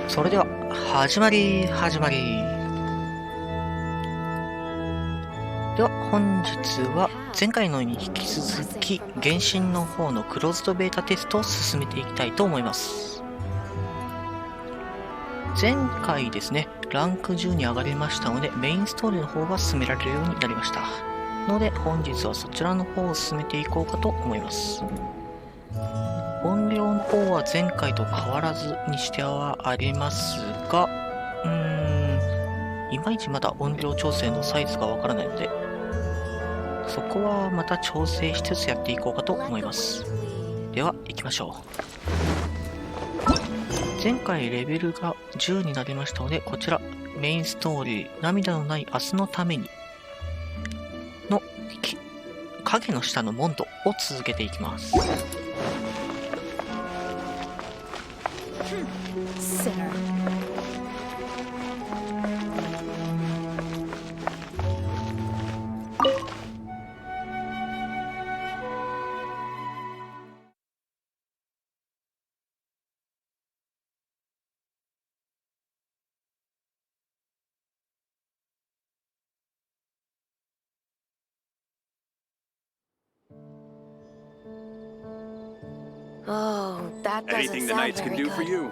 それでは始まり。では本日は前回のように引き続き原神の方のクローズドベータテストを進めていきたいと思います。前回ですね、ランク10に上がりましたのでメインストーリーの方が進められるようになりましたので、本日はそちらの方を進めていこうかと思います。音量の方は前回と変わらずにしてはありますが、いまいちまだ音量調整のサイズがわからないので、そこはまた調整しつつやっていこうかと思います。では行きましょう。前回レベルが10になりましたので、こちらメインストーリー涙のない明日のためにの影の下のモンドを続けていきます。Oh, that doesn't Anything the sound knights can very do for good. you. .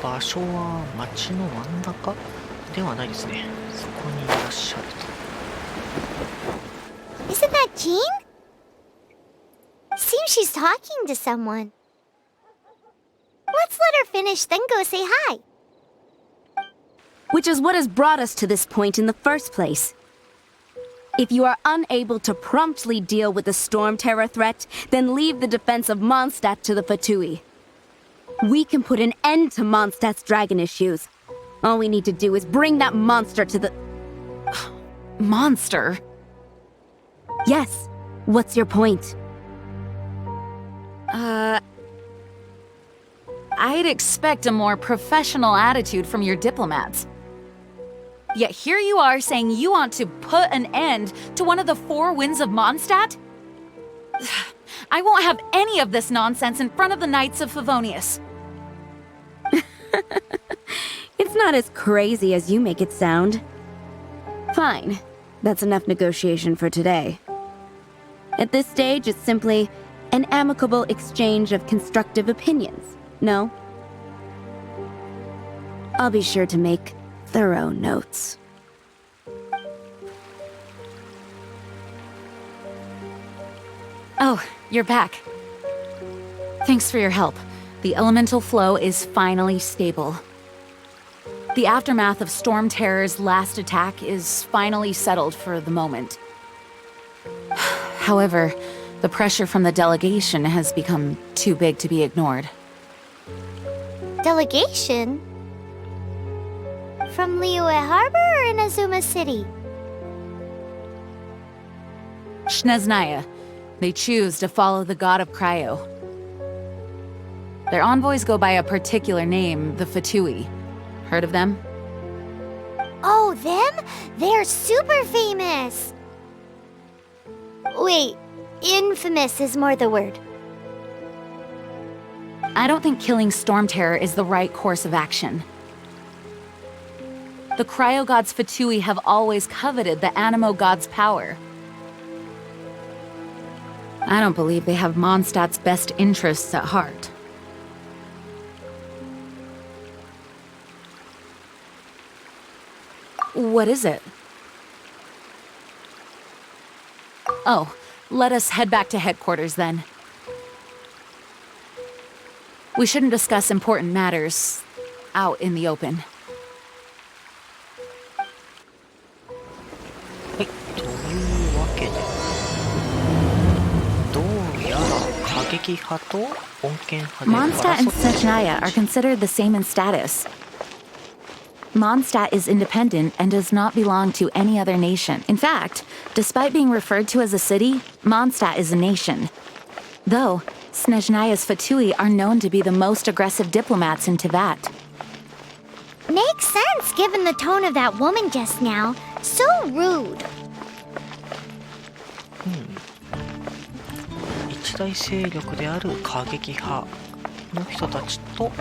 場所は街の真ん中ではないですね。そこにいらっしゃると。 Isn't that Jean? Seems she's talking to someone. Let's let her finish, then go say hi. Which is what has brought us to this point in the first place. If you are unable to promptly deal with the Storm Terror threat, then leave the defense of Mondstadt to the Fatui. We can put an end to Mondstadt's dragon issues. All we need to do is bring that monster to the... Monster? Yes. What's your point? I'd expect a more professional attitude from your diplomats. Yet here you are saying you want to put an end to one of the four winds of Mondstadt? I won't have any of this nonsense in front of the Knights of Favonius. It's not as crazy as you make it sound. Fine. That's enough negotiation for today. At this stage, it's simply an amicable exchange of constructive opinions, no? I'll be sure to make thorough notes. Oh, you're back. Thanks for your help. The elemental flow is finally stable. The aftermath of Storm Terror's last attack is finally settled for the moment. However, the pressure from the delegation has become too big to be ignored. Delegation? From Liyue Harbor or Inazuma City? Shneznaya. They choose to follow the god of Cryo. Their envoys go by a particular name, the Fatui. Heard of them? Oh, them? They're super famous! Wait, infamous is more the word. I don't think killing Storm Terror is the right course of action. The Cryo God's Fatui have always coveted the Animo God's power. I don't believe they have Mondstadt's best interests at heart. What is it? Oh, let us head back to headquarters then. We shouldn't discuss important matters out in the open. はい、というわけで、どうやら撃派と穏健派で Mondstadt 争 and ってしまう Snezhnaya are considered the same in status. Mondstadt is independent and does not belong to any other nation. In fact, despite being referred to as a city, Mondstadt is a nation. Though, Snezhnaya's Fatui are known to be the most aggressive diplomats in Tibet. Makes sense given the tone of that woman just now. So rude. 一大勢力である過激派の人たちと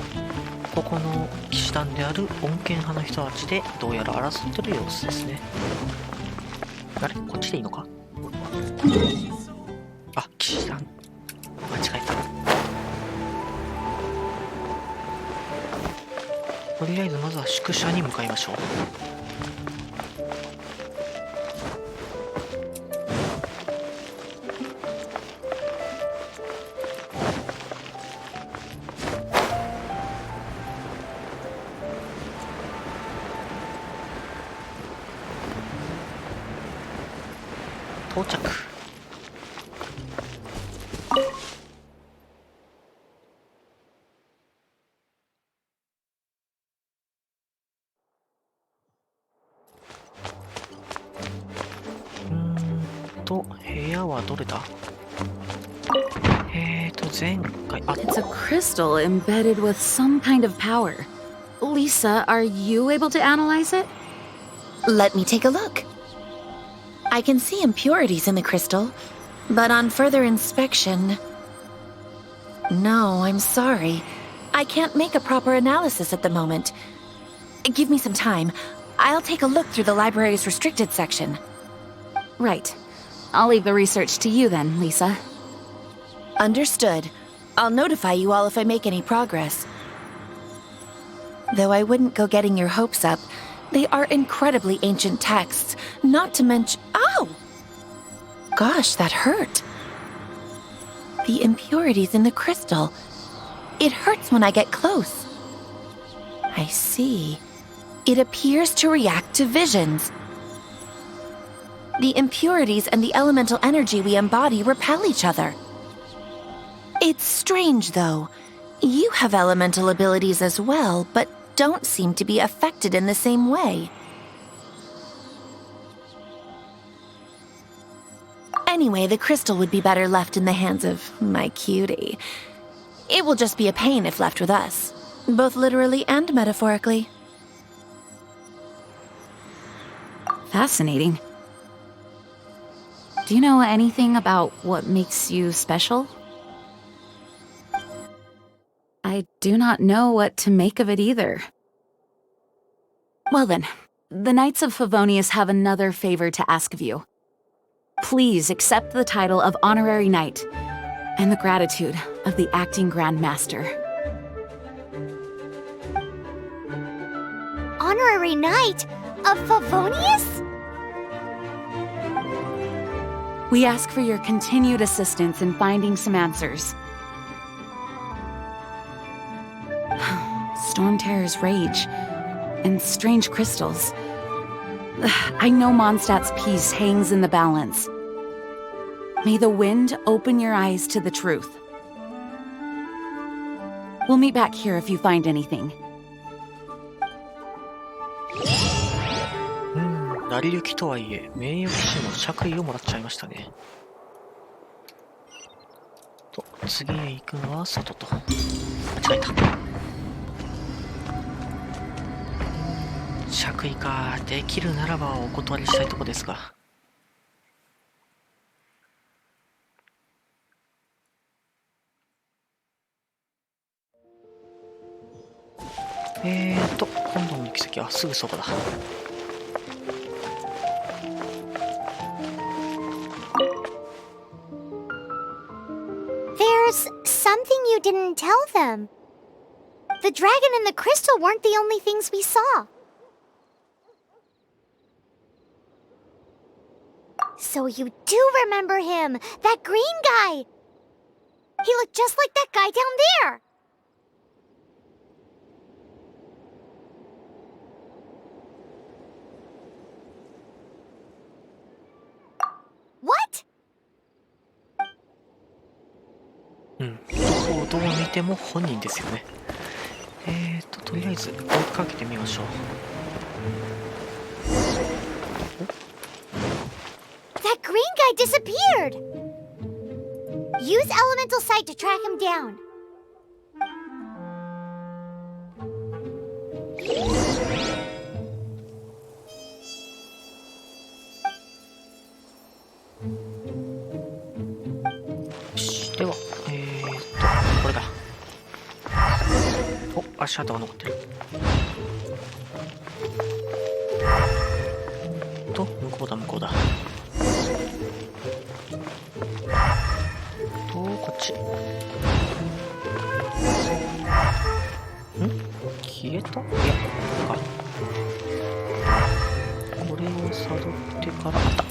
ここの騎士団である穏健派の人たちでどうやら争ってる様子ですね。あれこっちでいいのか。あ、騎士団間違えた。とりあえずまずは宿舎に向かいましょう。到着。部屋はどれだ。前回あ It's a crystal embedded with some kind of power. Lisa, are you able to analyze it? Let me take a look. I can see impurities in the crystal, but on further inspection... No, I'm sorry. I can't make a proper analysis at the moment. Give me some time. I'll take a look through the library's restricted section. Right. I'll leave the research to you then, Lisa. Understood. I'll notify you all if I make any progress. Though I wouldn't go getting your hopes up, they are incredibly ancient texts, not to mention... Ow! Gosh, that hurt. The impurities in the crystal. It hurts when I get close. I see. It appears to react to visions. The impurities and the elemental energy we embody repel each other. It's strange, though. You have elemental abilities as well, but don't seem to be affected in the same way. Anyway, the crystal would be better left in the hands of my cutie. It will just be a pain if left with us, both literally and metaphorically. Fascinating. Do you know anything about what makes you special? I do not know what to make of it either. Well then, the Knights of Favonius have another favor to ask of you. Please accept the title of Honorary Knight and the gratitude of the Acting Grand Master. Honorary Knight of Favonius? We ask for your continued assistance in finding some answers. Storm Terror's rage and strange crystals. I know Mondstadt's peace hangs in the balance. May the wind open your eyes to the truth. We'll meet back here if you find anything. 成り行きとはいえ名誉騎士の爵位をもらっちゃいましたね。と次へ行くのは外と。間違えた。爵位か。できるならばお断りしたいとこですが。今度の行き先はすぐそばだ。There's something you didn't tell them. The dragon and the crystal weren't the only things we saw. So you do remember him, that green guy. He looked just like that guy down there. What? どう見ても本人ですよね。とりあえず追いかけてみましょう。That green guy disappeared! Use elemental sight to track him down. Yo では、これだ。お、足跡が残ってる。向こうだ、向こうだ。こっち。消えた？いや、これか。これを辿ってから、あった。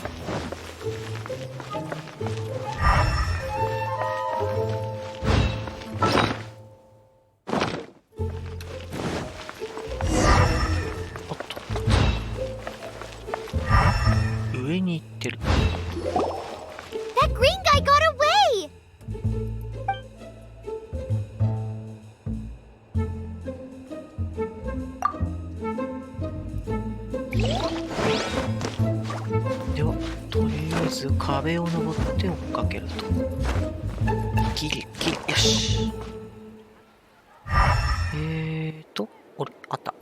上に行ってる。That green guy got away! では、とりあえず壁を登って追っかけると。ギリギリ、よし。俺、あった。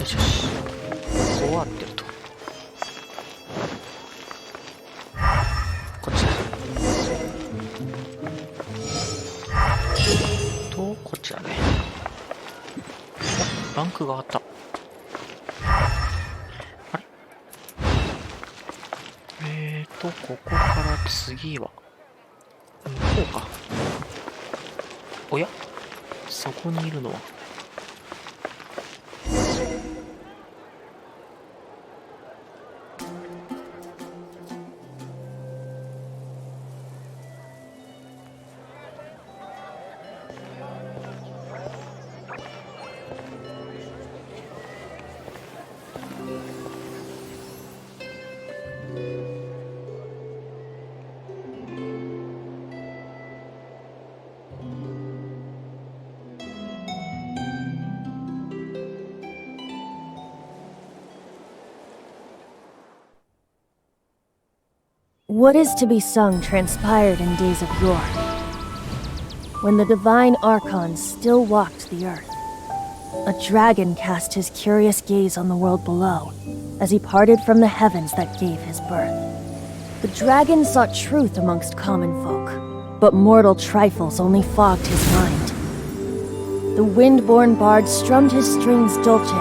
よしよし。終わってると。こっちだ。こっちだね。ランクが上がった。あれ？ここから次は、向こうか。おや？そこにいるのは。What is to be sung transpired in days of yore, when the divine archons still walked the earth. A dragon cast his curious gaze on the world below, as he parted from the heavens that gave his birth. The dragon sought truth amongst common folk, but mortal trifles only fogged his mind. The wind-born bard strummed his strings dolce,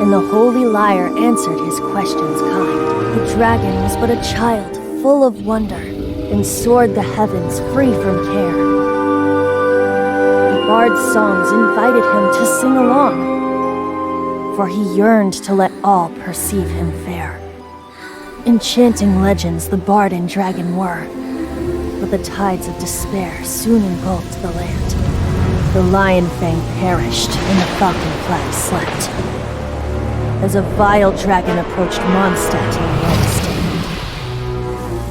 and the holy lyre answered his questions kind. The dragon was but a child, full of wonder, and soared the heavens free from care. The bard's songs invited him to sing along, for he yearned to let all perceive him fair. Enchanting legends the bard and dragon were, but the tides of despair soon engulfed the land. The lion fang perished, and the falcon flag slept, as a vile dragon approached Mondstadt in the west.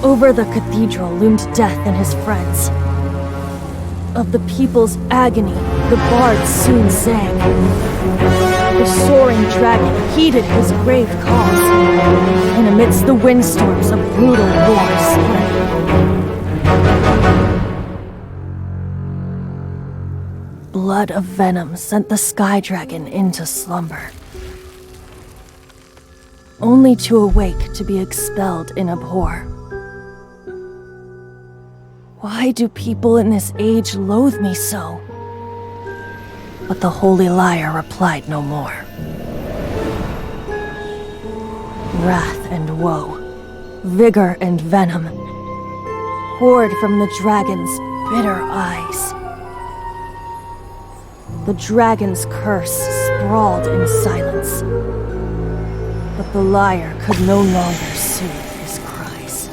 Over the cathedral loomed death and his friends. Of the people's agony, the bard soon sang. The soaring dragon heeded his grave cause, and amidst the windstorms a brutal war spread. Blood of venom sent the sky dragon into slumber, only to awake to be expelled in abhor. Why do people in this age loathe me so? But the holy lyre replied no more. Wrath and woe, vigor and venom, poured from the dragon's bitter eyes. The dragon's curse sprawled in silence, but the lyre could no longer soothe his cries.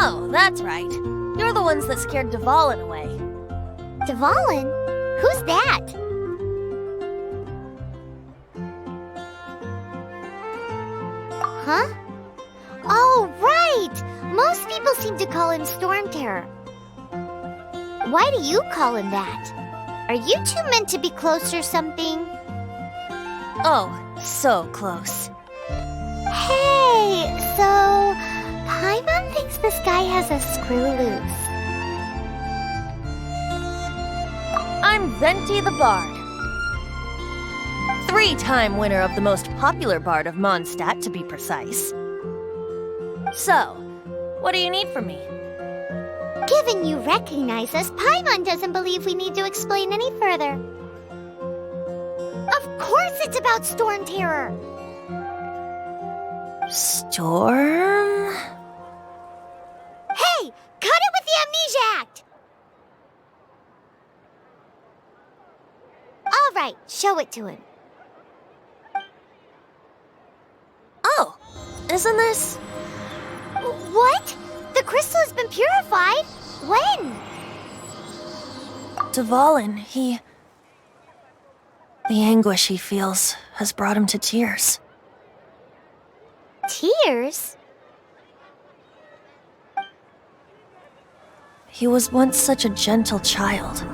Oh, that's right. You're the ones that scared Dvalin away. Dvalin? Who's that? Huh? Oh, right! Most people seem to call him Storm Terror. Why do you call him that? Are you two meant to be close or something? Oh, so close. Hey, so Paimon thinks this guy has a screw loose. I'm Venti the Bard. 3-time winner of the most popular bard of Mondstadt, to be precise. So, what do you need from me? Given you recognize us, Paimon doesn't believe we need to explain any further. Of course it's about Storm Terror! Storm? Hey! Cut it with the Amnesia Act! Alright, show it to him. Oh, isn't this? What? The crystal has been purified? When? Dvalin, he... The anguish he feels has brought him to tears. Tears? He was once such a gentle child,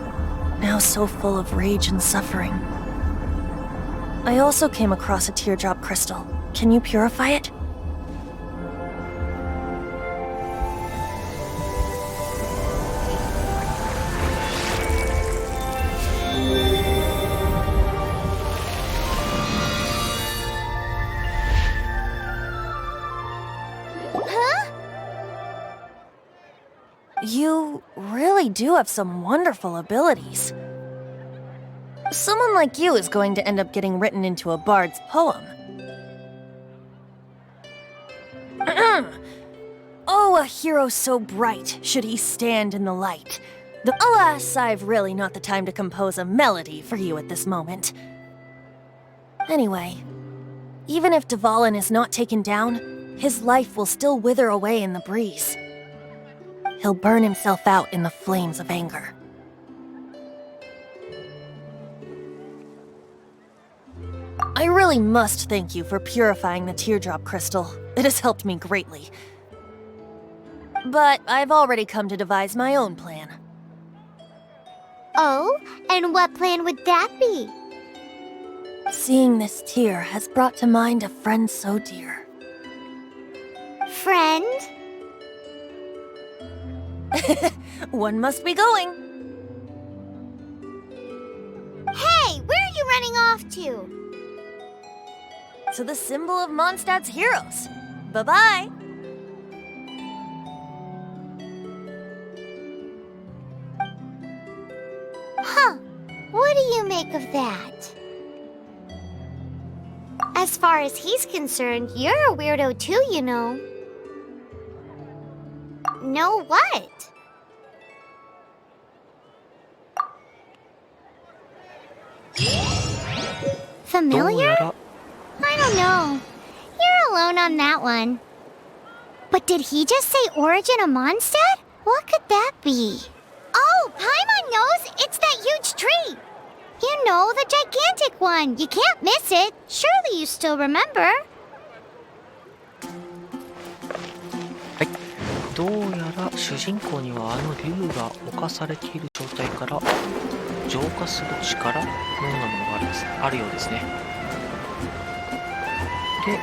now so full of rage and suffering. I also came across a teardrop crystal. Can you purify it? You really do have some wonderful abilities. Someone like you is going to end up getting written into a bard's poem. Oh, a hero so bright, should he stand in the light. Alas, I've really not the time to compose a melody for you at this moment. Anyway, even if Dvalin is not taken down, his life will still wither away in the breeze. He'll burn himself out in the flames of anger. I really must thank you for purifying the teardrop crystal. It has helped me greatly. But I've already come to devise my own plan. Oh, and what plan would that be? Seeing this tear has brought to mind a friend so dear. Friend? One must be going. Hey, where are you running off to? To the symbol of Mondstadt's heroes. Bye-bye. Huh. What do you make of that? As far as he's concerned, you're a weirdo too, you know. Know what? Familiar? I don't know. You're alone on that one. But did he just say origin of Mondstadt? What could that be? Oh, Paimon knows! It's that huge tree! You know, the gigantic one. You can't miss it. Surely you still remember. どうやら主人公にはあの竜が侵されている状態から浄化する力のようなものがあるようですね。で、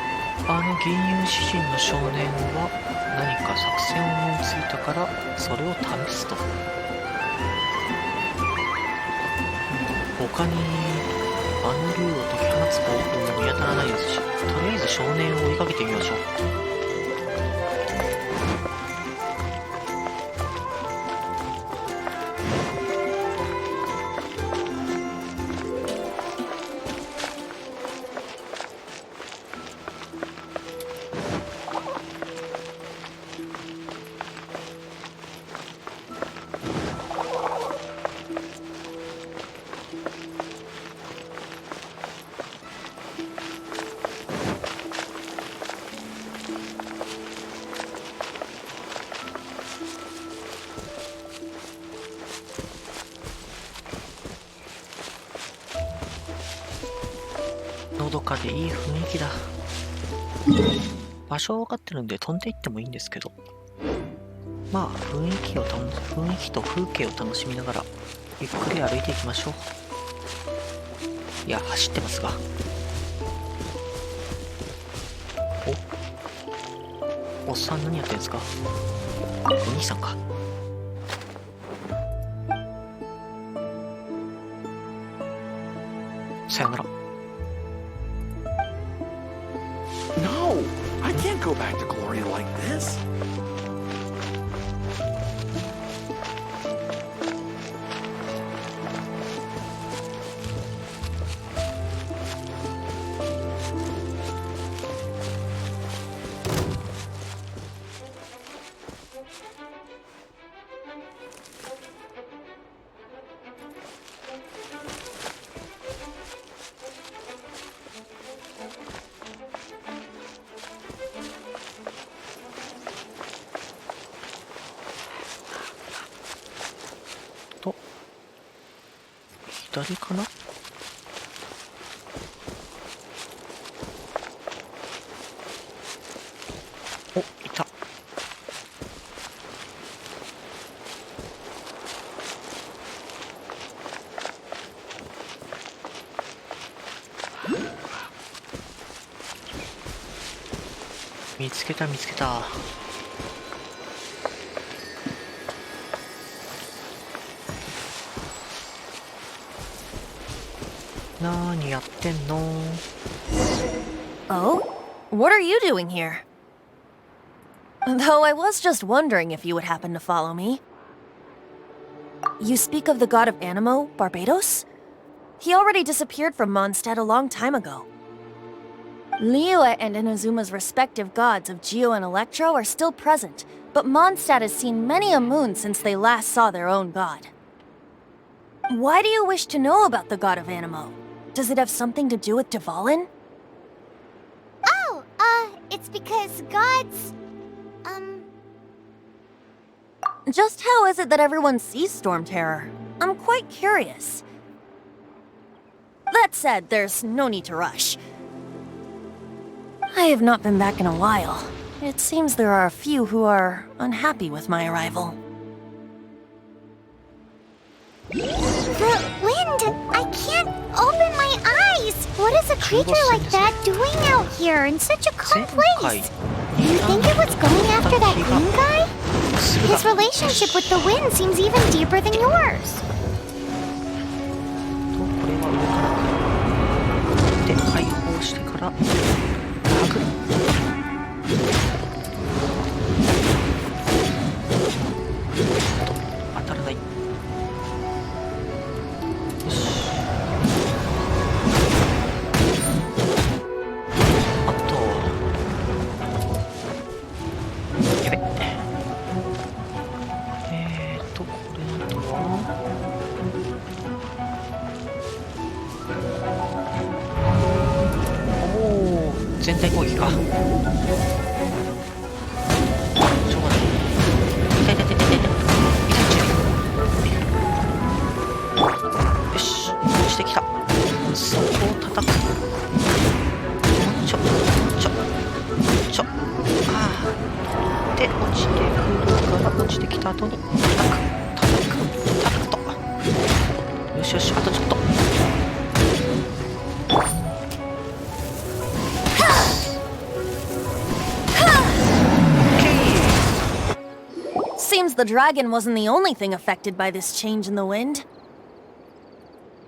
あの銀融詩人の少年は何か作戦を思いついたからそれを試すと。他にあの竜を解き放つ方法も見当たらないですし、とりあえず少年を追いかけてみましょう。かでいい雰囲気だ。場所は分かってるんで飛んでいってもいいんですけど、まあ雰囲気と風景を楽しみながらゆっくり歩いていきましょう。いや、走ってますが。おっさん何やってんですか？お兄さんか。さよなら。 No, I can't go back to Gloria like this.左かな？お、いた。見つけた見つけた。何やってんの？ Oh? What are you doing here? Though I was just wondering if you would happen to follow me. You speak of the god of Animo, Barbados? He already disappeared from Mondstadt a long time ago. Liyue and Inazuma's respective gods of Geo and Electro are still present, but Mondstadt has seen many a moon since they last saw their own god. Why do you wish to know about the god of Animo? Does it have something to do with Dvalin? Oh, it's because gods, Just how is it that everyone sees Storm Terror? I'm quite curious. That said, there's no need to rush. I have not been back in a while. It seems there are a few who are unhappy with my arrival. the wind! I can't open my eyes! What is a creature like that doing out here in such a calm place? Do you think it was going after that green guy? His relationship with the wind seems even deeper than yours. これは上から来る。で、解放してからハグ。当たらない。よし。あとやべ。これなんとおお、全体攻撃か。しょうがない。痛い痛い痛い痛い痛い痛い。よし、落ちてきた。そこを叩く。ちょああ。で、落ちてくるから、落ちてきた後に叩くと。よしよし、あとちょっと。Seems the dragon wasn't the only thing affected by this change in the wind.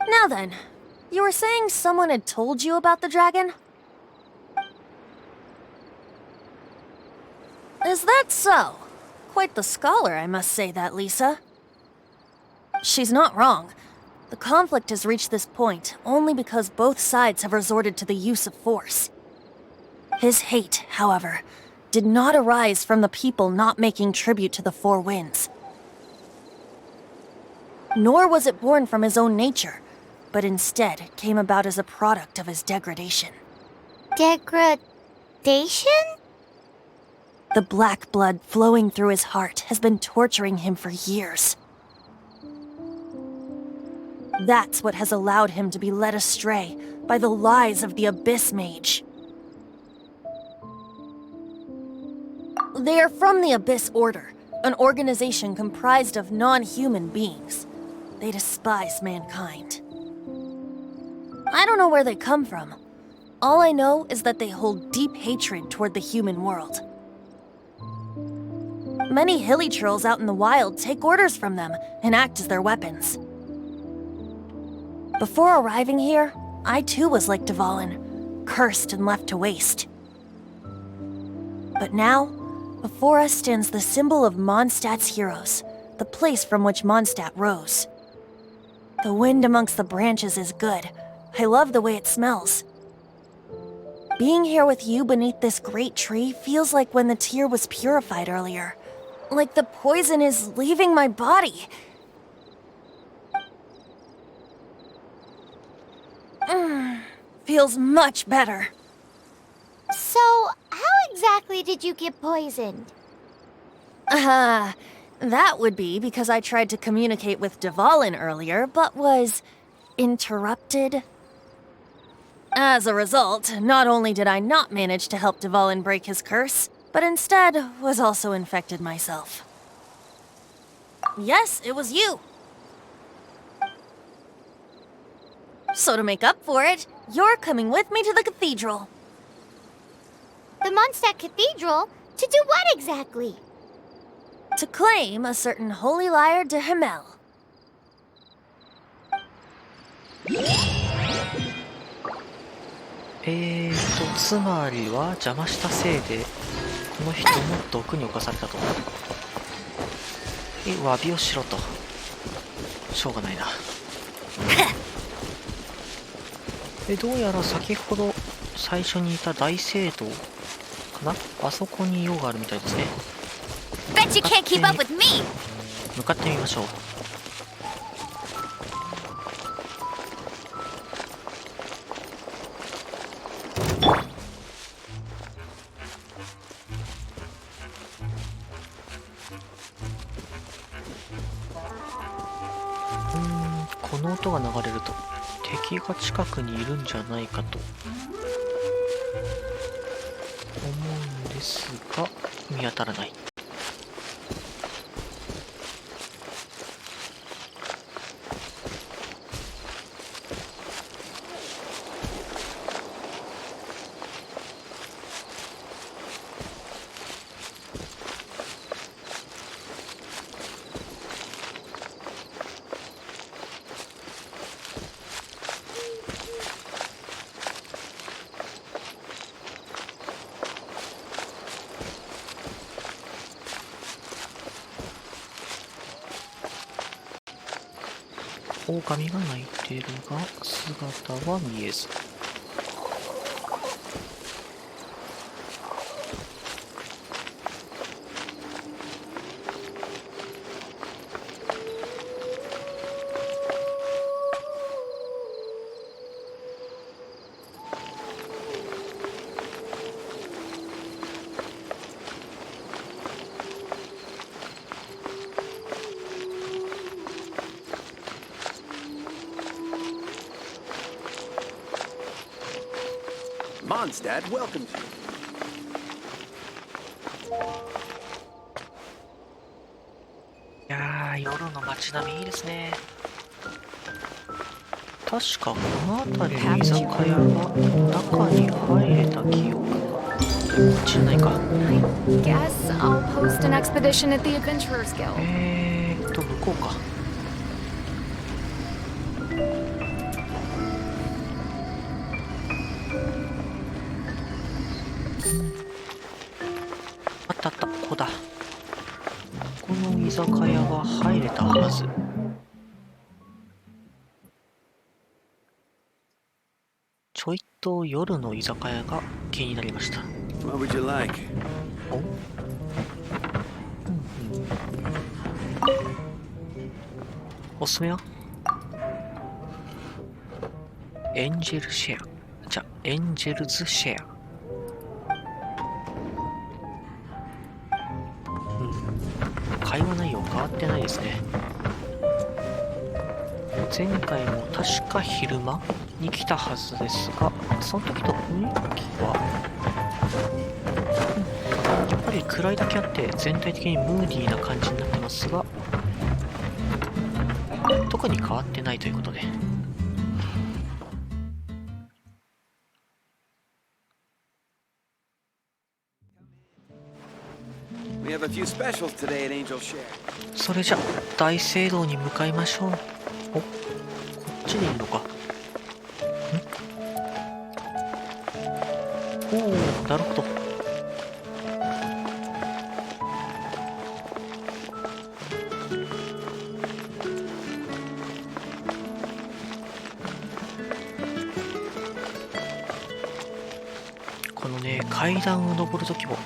Now then, you were saying someone had told you about the dragon? Is that so? Quite the scholar, I must say that, Lisa. She's not wrong. The conflict has reached this point only because both sides have resorted to the use of force. His hate, however, did not arise from the people not making tribute to the Four Winds. Nor was it born from his own nature, but instead came about as a product of his degradation. Degradation? The black blood flowing through his heart has been torturing him for years. That's what has allowed him to be led astray, by the lies of the Abyss Mage. They are from the Abyss Order, an organization comprised of non-human beings. They despise mankind. I don't know where they come from. All I know is that they hold deep hatred toward the human world. Many hilly trolls out in the wild take orders from them and act as their weapons. Before arriving here, I too was like Dvalin, cursed and left to waste. But now, before us stands the symbol of Mondstadt's heroes, the place from which Mondstadt rose. The wind amongst the branches is good. I love the way it smells. Being here with you beneath this great tree feels like when the tear was purified earlier. Like the poison is leaving my body. Feels much better. So, how exactly did you get poisoned? That would be because I tried to communicate with Dvalin earlier, but was interrupted. As a result, not only did I not manage to help Dvalin break his curse, but instead was also infected myself. Yes, it was you. So to make up for it, you're coming with me to the cathedral. The Mondstadt Cathedral? To do what exactly? To claim a certain holy lyre de Himmel. つまりは邪魔したせいでこの人も毒に侵されたと。詫びをしろと。しょうがないな。どうやら先ほど最初にいた大聖堂かな、あそこに用があるみたいですね。Bet you can't keep up with me! 向かってみましょう。この音が流れると敵が近くにいるんじゃないかと思うんですが見当たらない。狼が鳴いているが姿は見えず。Mondstadt welcomes you. いやー、夜の街並みいいですね。確かこの辺りの居酒屋が中に入れた記憶が。こっちじゃないか。Guess I'll post an expedition at the Adventurers Guild. 向こうか。あったあった、ここだ。この居酒屋は入れたはず。ちょいと夜の居酒屋が気になりました。What would you like? おすすめはエンジェルシェア。じゃあエンジェルズシェア。会話内容変わってないですね。前回も確か昼間に来たはずですが、その時と雰囲気は、やっぱり暗いだけあって全体的にムーディーな感じになってますが、特に変わってないということで。We have a few specials today at Angel Share. それじゃ大聖堂に向かいましょう。お、こっちでいいのか。おお、なるほど。このね、階段を登るときも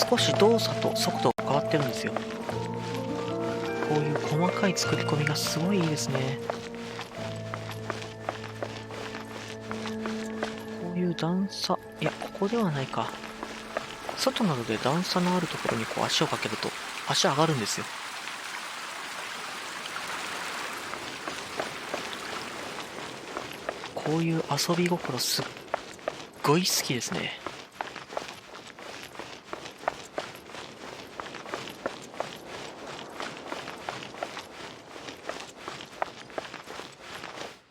少し動作と速度が変わってるんですよ。こういう細かい作り込みがすごいいいですね。こういう段差、いや、ここではないか。外などで段差のあるところにこう足をかけると足上がるんですよ。こういう遊び心すっごい好きですね。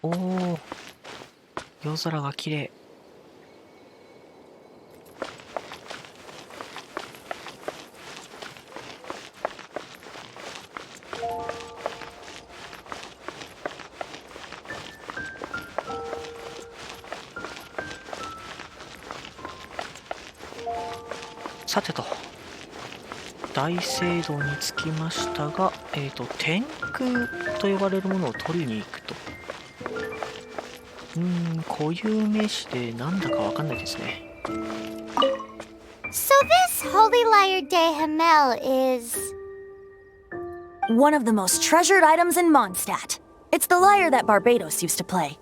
おお、夜空が綺麗。さてと、大聖堂に着きましたが、天空と呼ばれるものを取りに行くと。固有名詞でなんだかわかんないですね。So this Holy Lyre de Himmel is... One of the most treasured items in Mondstadt. It's the lyre that Barbados used to play.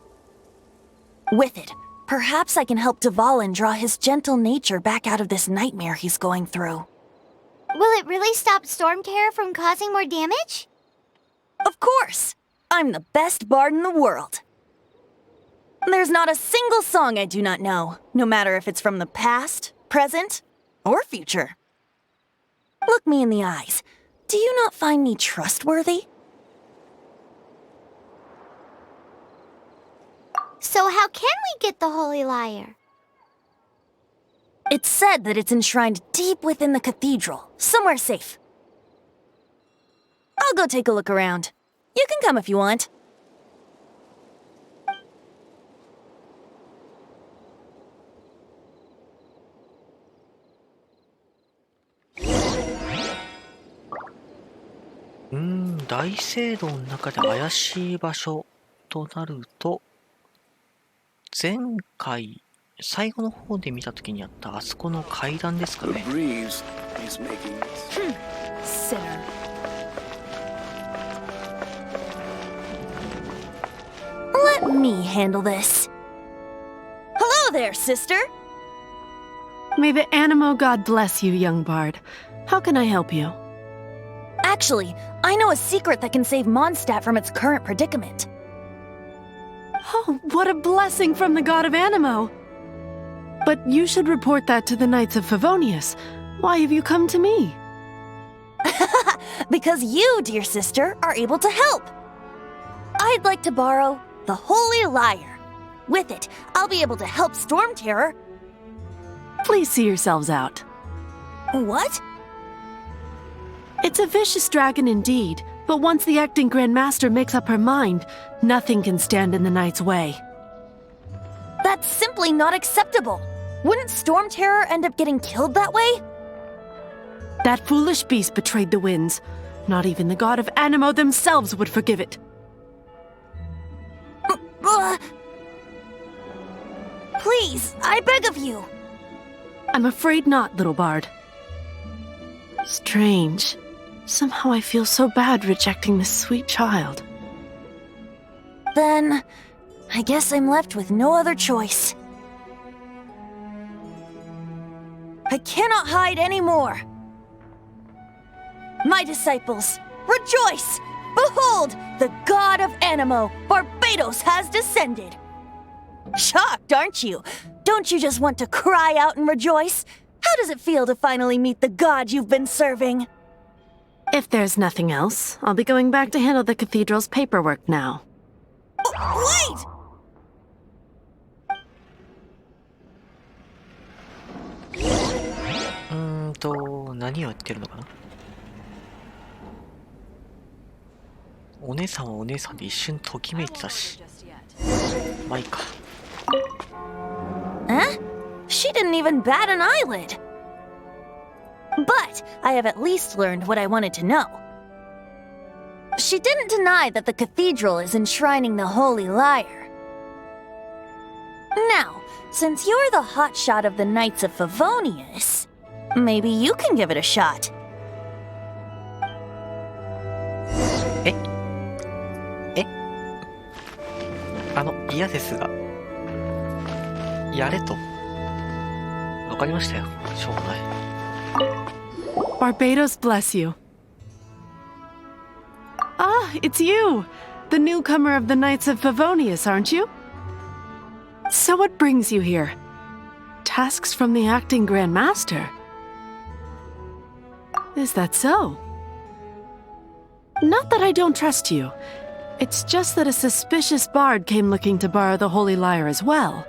With it, perhaps I can help Dvalin draw his gentle nature back out of this nightmare he's going through. Will it really stop Storm Terror from causing more damage? Of course! I'm the best bard in the world. There's not a single song I do not know, no matter if it's from the past, present, or future. Look me in the eyes. Do you not find me trustworthy? So how can we get the Holy Lyre? It's said that it's enshrined deep within the cathedral, somewhere safe. I'll go take a look around. You can come if you want. Hmm, 大聖堂の中で怪しい場所となると、前回最後の方で見たときにあったあそこの階段ですか The ね。 breeze is making Sinner. Let me handle this. Hello there, sister. May the Animo god bless you, young bard. How can I help you? Actually, I know a secret that can save Mondstadt from its current predicament. Oh, what a blessing from the god of Animo! But you should report that to the Knights of Favonius. Why have you come to me? Because you, dear sister, are able to help. I'd like to borrow the Holy Lyre. With it, I'll be able to help Storm Terror. Please see yourselves out. What? It's a vicious dragon indeed, but once the acting Grand Master makes up her mind, nothing can stand in the Knight's way. That's simply not acceptable. Wouldn't Storm Terror end up getting killed that way? That foolish beast betrayed the winds. Not even the god of Animo themselves would forgive it. Please, I beg of you. I'm afraid not, little bard. Strange. Somehow I feel so bad rejecting this sweet child. Then, I guess I'm left with no other choice. I cannot hide anymore. My disciples, rejoice! Behold, the god of Anemo, Barbados, has descended. Shocked, aren't you? Don't you just want to cry out and rejoice? How does it feel to finally meet the god you've been serving? If there's nothing else, I'll be going back to handle the cathedral's paperwork now. Wait! ?何を言ってるのかな。お姉さんはお姉さんで一瞬ときめいてたし。まあいいか。Huh? She didn't even bat an eyelid. But I have at least learned what I wanted to know. She didn't deny that the cathedral is enshrining the Holy Lyre. Now, since you're the hotshot of the Knights of Favonius, maybe you can give it a shot. 嫌ですが、やれと。わかりましたよ。しょうがない。Barbados bless you. Ah, it's you! The newcomer of the Knights of Favonius, aren't you? So what brings you here? Tasks from the acting Grand Master? Is that so? Not that I don't trust you. It's just that a suspicious bard came looking to borrow the Holy Lyre as well.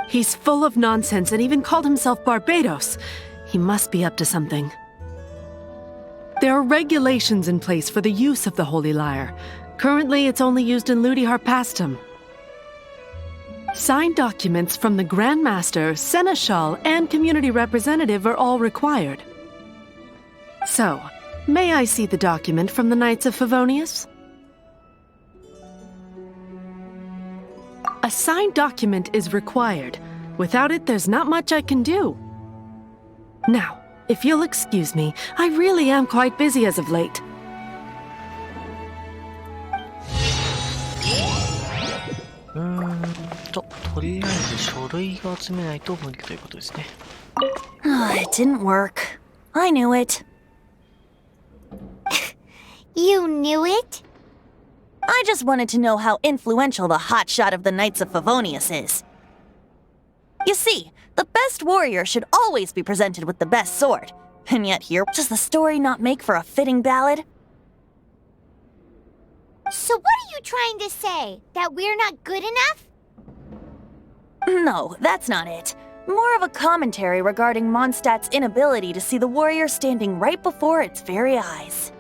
He's full of nonsense and even called himself Barbados. He must be up to something. There are regulations in place for the use of the Holy Lyre. Currently, it's only used in Ludi Harpastum. Signed documents from the Grand Master, Seneschal, and community representative are all required. So, may I see the document from the Knights of Favonius? A signed document is required. Without it, there's not much I can do. Now, if you'll excuse me, I really am quite busy as of late. Toりあえず書類が集めないと無理ということですね。It didn't work. I knew it. You knew it? I just wanted to know how influential the hotshot of the Knights of Favonius is. You see, the best warrior should always be presented with the best sword. And yet here, does the story not make for a fitting ballad? So what are you trying to say? That we're not good enough? No, that's not it. More of a commentary regarding Mondstadt's inability to see the warrior standing right before its very eyes.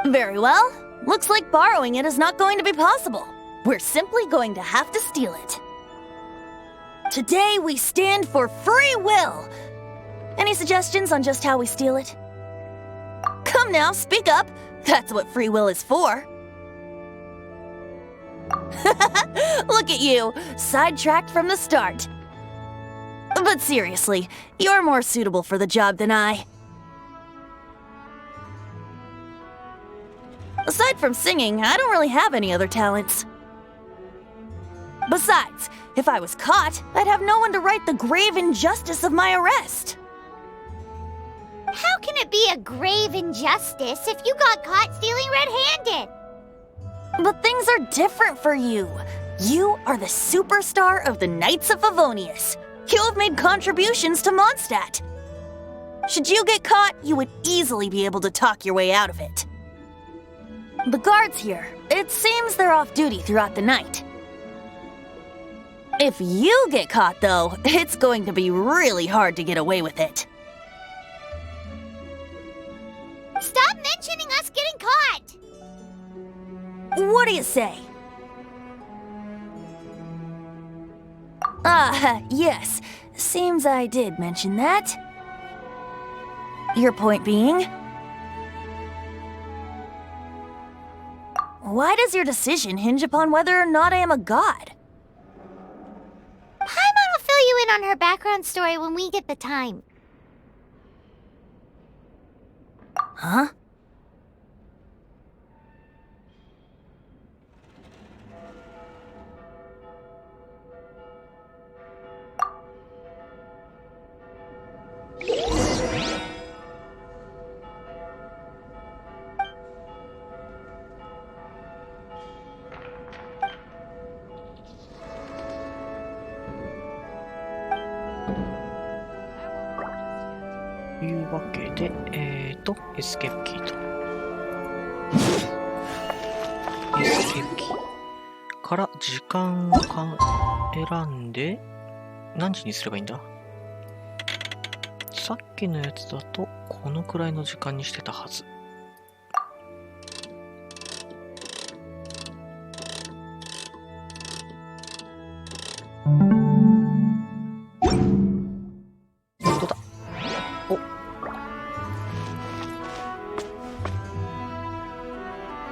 Very well. Looks like borrowing it is not going to be possible. We're simply going to have to steal it. Today we stand for free will. Any suggestions on just how we steal it? Come now, speak up. That's what free will is for. Look at you, sidetracked from the start. But seriously, you're more suitable for the job than I. Aside from singing, I don't really have any other talents. Besides, if I was caught, I'd have no one to right the grave injustice of my arrest. How can it be a grave injustice if you got caught stealing red-handed? But things are different for you. You are the superstar of the Knights of Favonius. You have made contributions to Mondstadt. Should you get caught, you would easily be able to talk your way out of it. The guards here, it seems they're off duty throughout the night. If you get caught, though, it's going to be really hard to get away with it. Stop mentioning us getting caught! What do you say? Yes. Seems I did mention that. Your point being? Why does your decision hinge upon whether or not I am a god? Paimon will fill you in on her background story when we get the time. Huh? いうわけで、エスケープキーと。エスケープキーから時間を選んで、何時にすればいいんだ？さっきのやつだと、このくらいの時間にしてたはず。どうだ？お。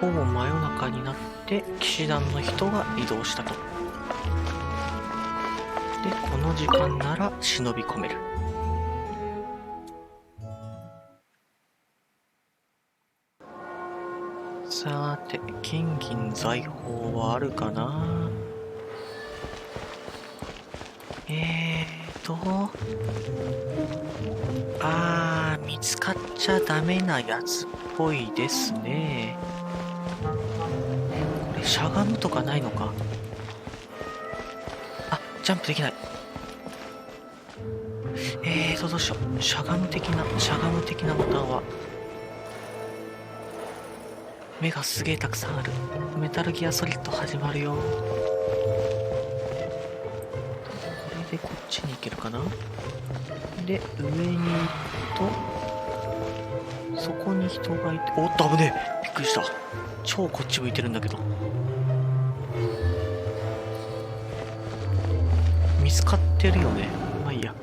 ほぼ真夜中になって騎士団の人が移動したと。で、この時間なら忍び込める。さーて、金銀財宝はあるかな？見つかっちゃダメなやつっぽいですね。これしゃがむとかないのか？あ、ジャンプできない。どうしよう。しゃがむ的なボタンは。目がすげえたくさんある。メタルギアソリッド始まるよ。これでこっちに行けるかな？で、上に行くと、そこに人がいて、おっと危ねえ！びっくりした。超こっち向いてるんだけど。見つかってるよね。まあいいや。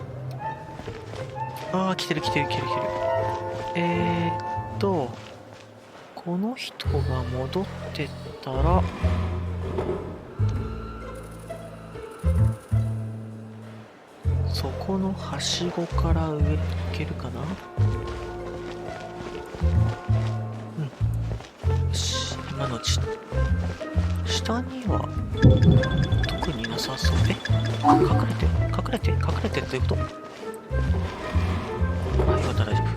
来てる。この人が戻ってったら、そこのはしごから上行けるかな？よし、今のうち。下には特になさそう。隠れてってどういうこと？よかった、大丈夫。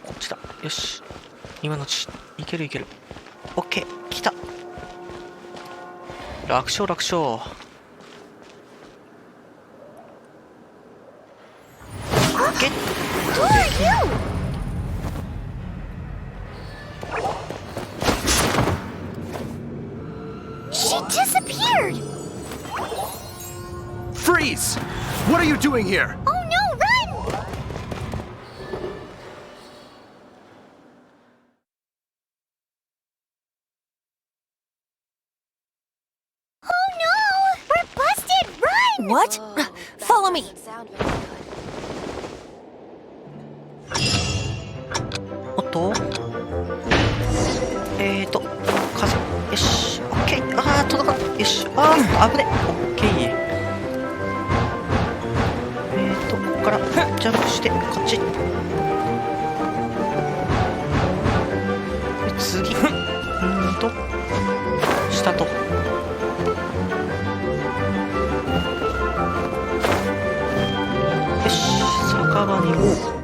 こっちだ。よし。今のうち。いける。オッケー、来た。楽勝。ゲットできる。She disappeared! Freeze! What are you doing here? Oh no, run! Oh no! We're busted! Run! What? Follow me. おっと風。よし、オッケー。届かない。よし、危ね。オッケー。ここからジャンプして、こっち。で、次。下と。よし、酒場に行こう。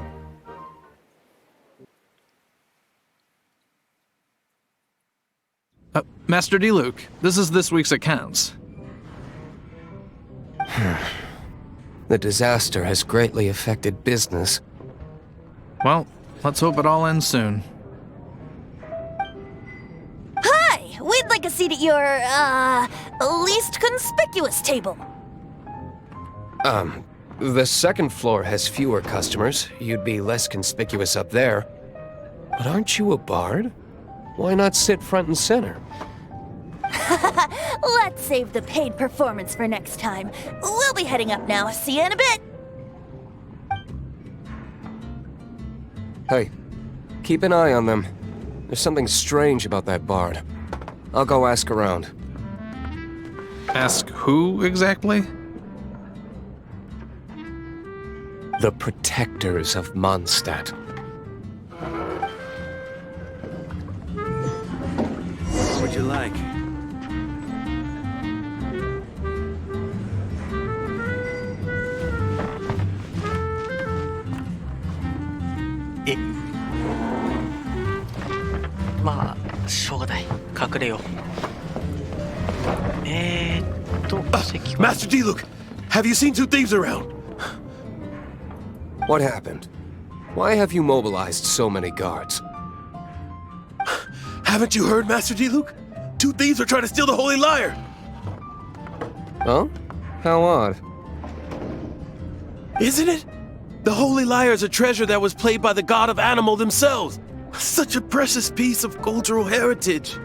Master D-Luke, this is this week's accounts. The disaster has greatly affected business. Well, let's hope it all ends soon. Hi! We'd like a seat at your, least conspicuous table. The second floor has fewer customers. You'd be less conspicuous up there. But aren't you a bard? Why not sit front and center? Let's save the paid performance for next time. We'll be heading up now. See you in a bit. Hey, keep an eye on them. There's something strange about that bard. I'll go ask around. Ask who exactly? The protectors of Mondstadt. What'd you like?まあ、しょうがない。隠れよう。席は Master D-Luke, Have you seen two thieves around? What happened? Why have you mobilized so many guards? Haven't you heard, Master Diluc? Two thieves are trying to steal the Holy Lyre! Oh? How odd. Isn't it? The Holy Lyre is a treasure that was played by the god of animal themselves. Such a precious piece of cultural heritage.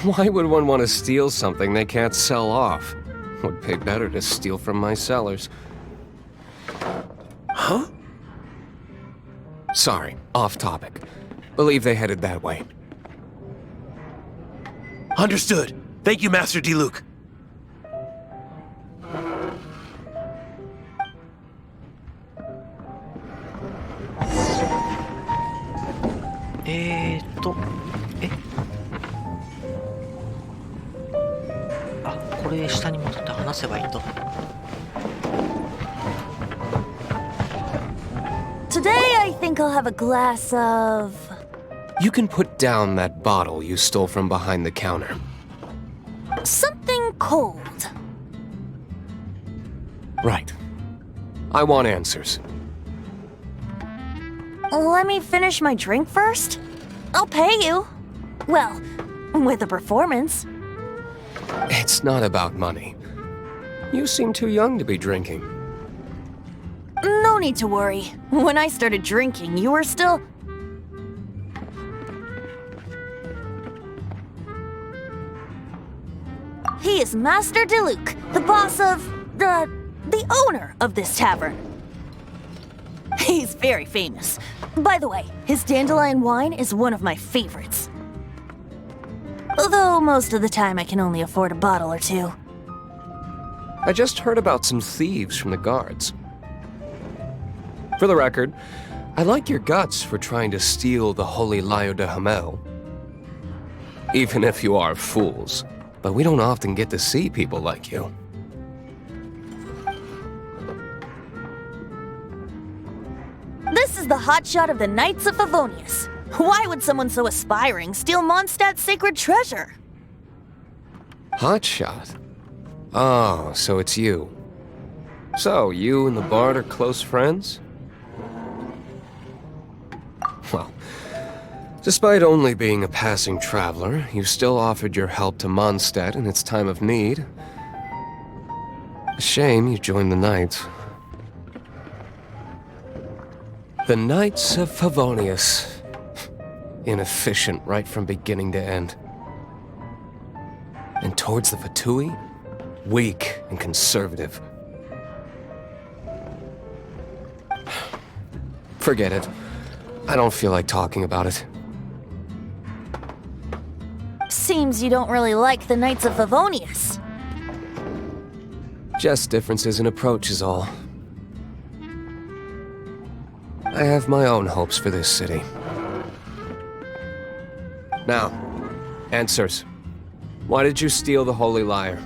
Why would one want to steal something they can't sell off? Would pay better to steal from my sellers. Huh? Sorry, off topic. Believe they headed that way. Understood. Thank you, Master Diluc.え、あ、これ下に戻って話せばいいと。Today I think I'll have a glass of... You can put down that bottle you stole from behind the counter. something cold. Right. I want answers. Let me finish my drink first. I'll pay you. Well, with a performance. It's not about money. You seem too young to be drinking. No need to worry. When I started drinking, you were still... He is Master Diluc, the boss of... the owner of this tavern. He's very famous. By the way, his dandelion wine is one of my favorites. Although most of the time I can only afford a bottle or two. I just heard about some thieves from the guards. For the record, I like your guts for trying to steal the Holy Lyre de Hamel. Even if you are fools, but we don't often get to see people like you. This is the hotshot of the Knights of Favonius. Why would someone so aspiring steal Mondstadt's sacred treasure? Hotshot? Oh, so it's you. So, you and the Bard are close friends? Well, despite only being a passing traveler, you still offered your help to Mondstadt in its time of need. A shame you joined the Knights. The Knights of Favonius. Inefficient right from beginning to end. And towards the Fatui, weak and conservative. Forget it. I don't feel like talking about it. Seems you don't really like the Knights of Favonius. Just differences in approach is all. I have my own hopes for this city. Now, answers. Why did you steal the Holy Lyre?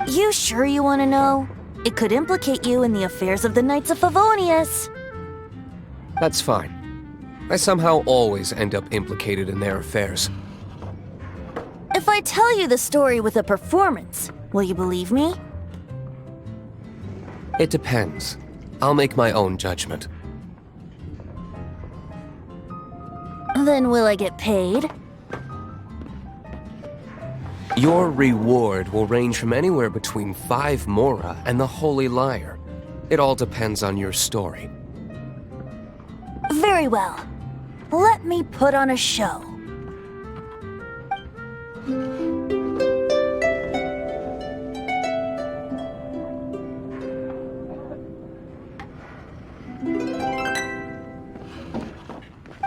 You sure you want to know? It could implicate you in the affairs of the Knights of Favonius. That's fine. I somehow always end up implicated in their affairs. If I tell you the story with a performance, will you believe me? It depends. I'll make my own judgment. Then will I get paid? Your reward will range from anywhere between 5 Mora and the Holy Lyre. It all depends on your story. Very well. Let me put on a show.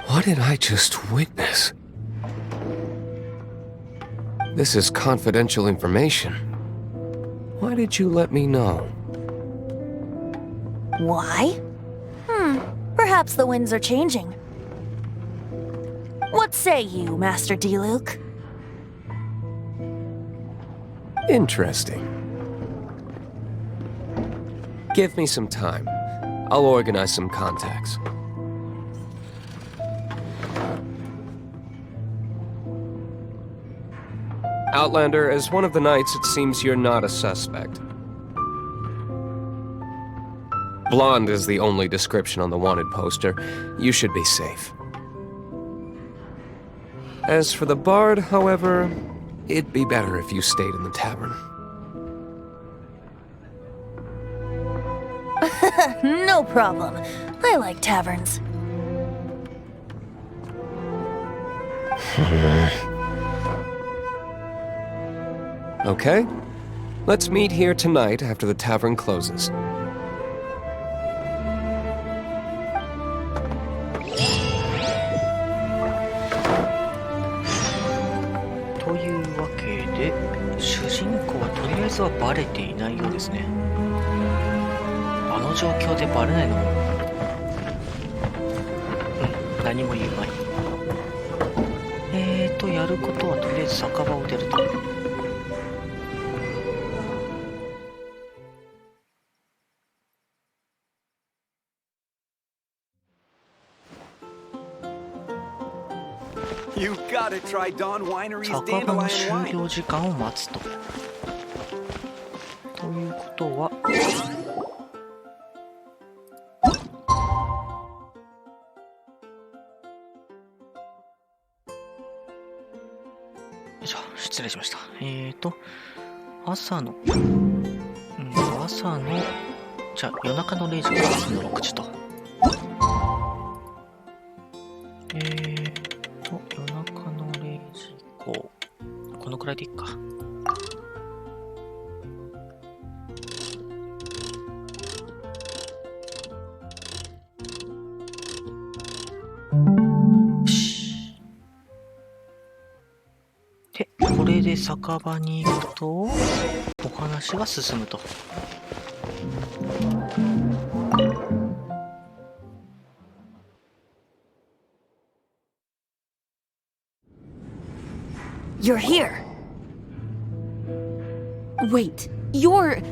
What did I just witness? This is confidential information. Why did you let me know? Why? Perhaps the winds are changing. What say you, Master Diluc? Interesting. Give me some time. I'll organize some contacts. Outlander, as one of the Knights, it seems you're not a suspect. Blonde is the only description on the wanted poster. You should be safe. As for the bard, however, it'd be better if you stayed in the tavern. No problem. I like taverns. Okay. Let's meet here tonight after the tavern closes. Toいうわけで、主人公はとりあえずはバレていないようですね。あの状況でバレないのも、何も言うまい。やることはとりあえず酒場を出ると。You gotta try Dawn Winery's 酒場の dandelion 終 wine. 了時間を待つと。ということは、よいしょ、失礼しました。朝の、朝の、じゃあ夜中の0時から朝の6時と。夜中の0時以降、このくらいでいいか。で、これで酒場に行くと、お話が進むと。You're here. Wait, you're...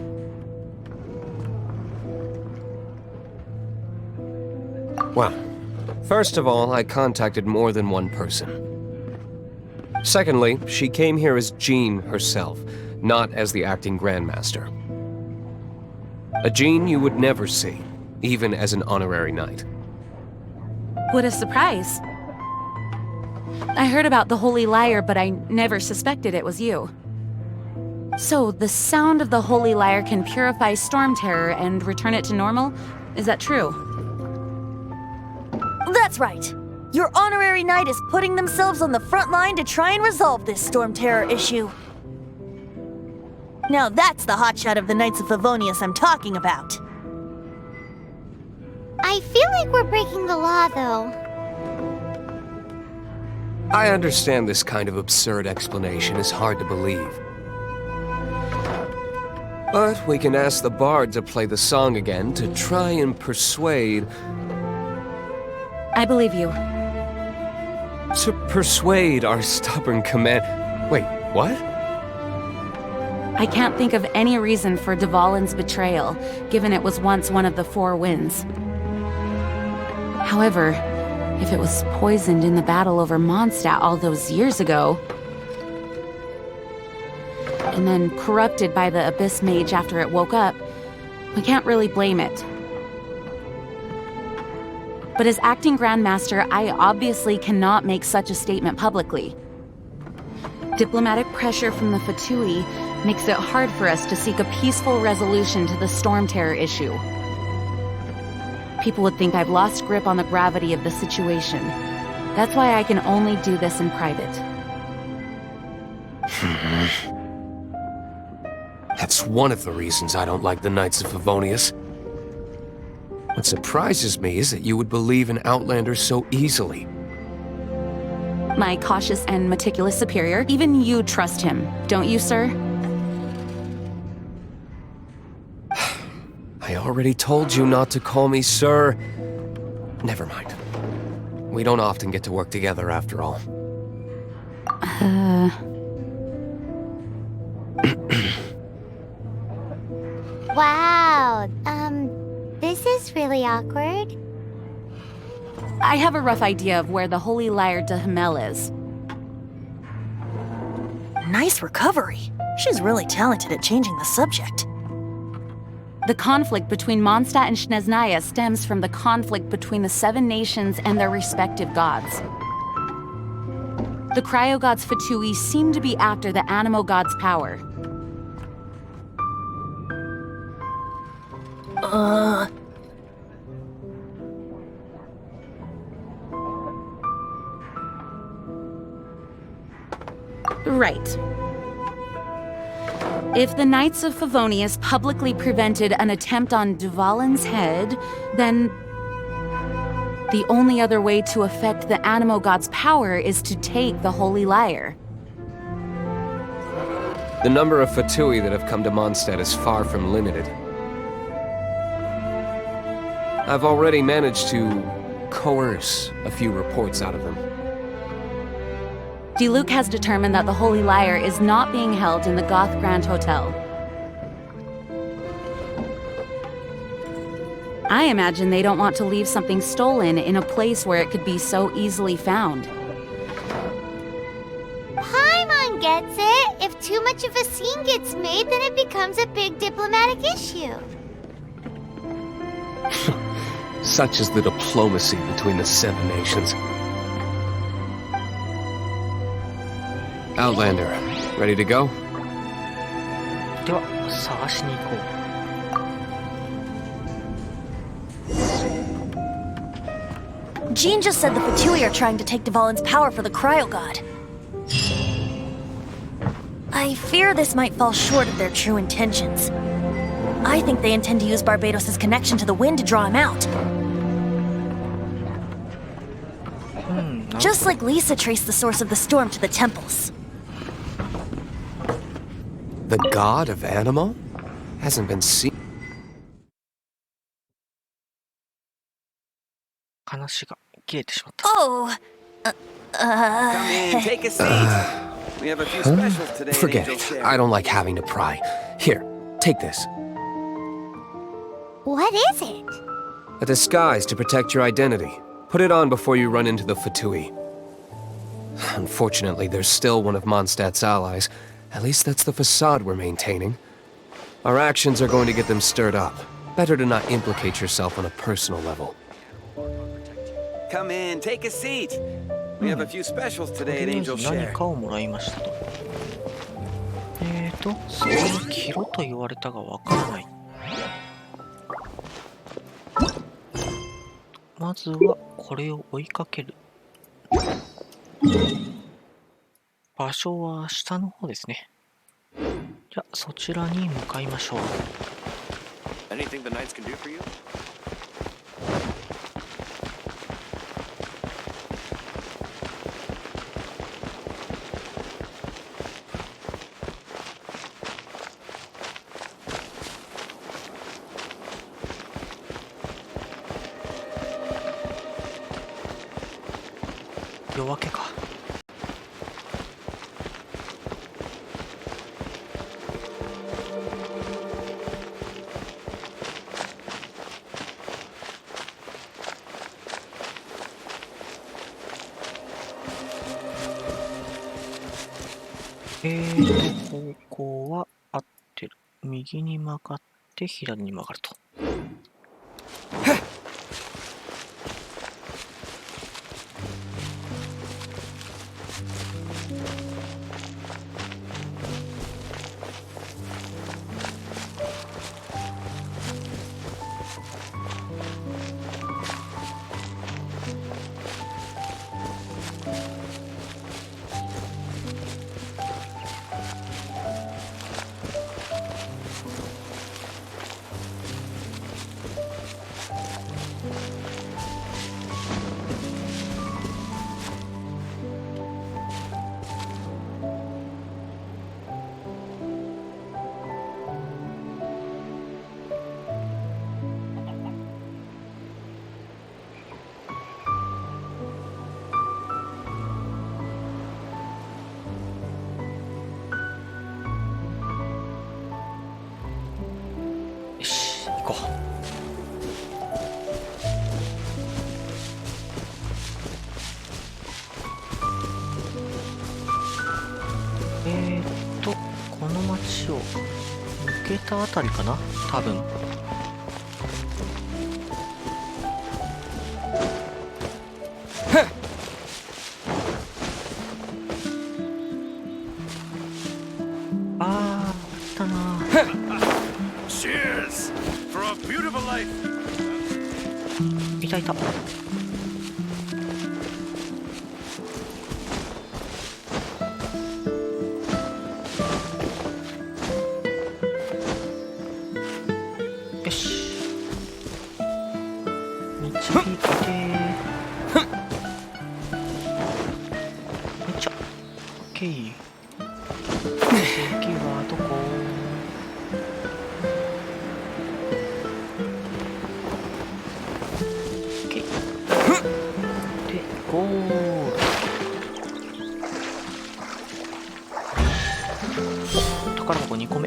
Well, first of all, I contacted more than one person. Secondly, she came here as Jean herself, not as the acting Grandmaster. A Jean you would never see, even as an honorary knight. What a surprise. I heard about the Holy Lyre, but I never suspected it was you. So, the sound of the Holy Lyre can purify Storm Terror and return it to normal? Is that true? That's right. Your honorary knight is putting themselves on the front line to try and resolve this Storm Terror issue. Now that's the hotshot of the Knights of Favonius I'm talking about. I feel like we're breaking the law, though. I understand this kind of absurd explanation is hard to believe. But we can ask the bard to play the song again to try and persuade... I believe you. To persuade our stubborn command... Wait, what? I can't think of any reason for Dvalin's betrayal, given it was once one of the Four Winds. However, if it was poisoned in the battle over Mondstadt all those years ago, and then corrupted by the Abyss Mage after it woke up, we can't really blame it. But as acting Grandmaster, I obviously cannot make such a statement publicly. Diplomatic pressure from the Fatui makes it hard for us to seek a peaceful resolution to the Storm Terror issue. People would think I've lost grip on the gravity of the situation. That's why I can only do this in private. That's one of the reasons I don't like the Knights of Favonius. What surprises me is that you would believe in Outlanders so easily. My cautious and meticulous superior, even you trust him, don't you, sir? I already told you not to call me sir. Never mind. We don't often get to work together after all. Wow, this is really awkward. I have a rough idea of where the Holy Lyre de Hamel is. Nice recovery. She's really talented at changing the subject. The conflict between Mondstadt and Snezhnaya stems from the conflict between the 7 nations and their respective gods. The cryo gods Fatui seem to be after the Anemo god's power. Right. If the Knights of Favonius publicly prevented an attempt on Dvalin's head, then the only other way to affect the Anemo god's power is to take the Holy Lyre. The number of Fatui that have come to Mondstadt is far from limited. I've already managed to coerce a few reports out of them. Diluc has determined that the Holy Lyre is not being held in the Goth Grand Hotel. I imagine they don't want to leave something stolen in a place where it could be so easily found. Paimon gets it. If too much of a scene gets made, then it becomes a big diplomatic issue. Such is the diplomacy between the 7 nations. Outlander, ready to go? では、探しに行こう。 Jean just said the Fatui are trying to take Dvalin's power for the Cryo God. I fear this might fall short of their true intentions. I think they intend to use Barbados' connection to the wind to draw him out. Just like Lisa traced the source of the storm to the temples. The god of Anemo? Hasn't been seen. 話が切れてしまった。Oh! Come in, take a seat. We have a few specials today. Forget Angel it. Share. I don't like having to pry. Here, take this. What is it? A disguise to protect your identity. Put it on before you run into the Fatui. Unfortunately, there's still one of Mondstadt's allies. At least that's the facade we're maintaining. Our actions are going to get them stirred up. Better to not implicate yourself on a personal level. Come in, take a seat. We have a few specials とり today あ at え Angel ず何 Share. かをもらいましたと。そこに切ろと言われたがわからない。まずはこれを追いかける。場所は下の方ですね。じゃあそちらに向かいましょう。Anything the knights can do for you? 夜明けか。方向は合ってる。右に曲がって左に曲がると。よし、行こう。この町を抜けたあたりかな、多分。Cheers for a beautiful life. いたいた。よし。導いて。めっちゃ。オッケー。次はどこ？ゴール。宝箱2個目。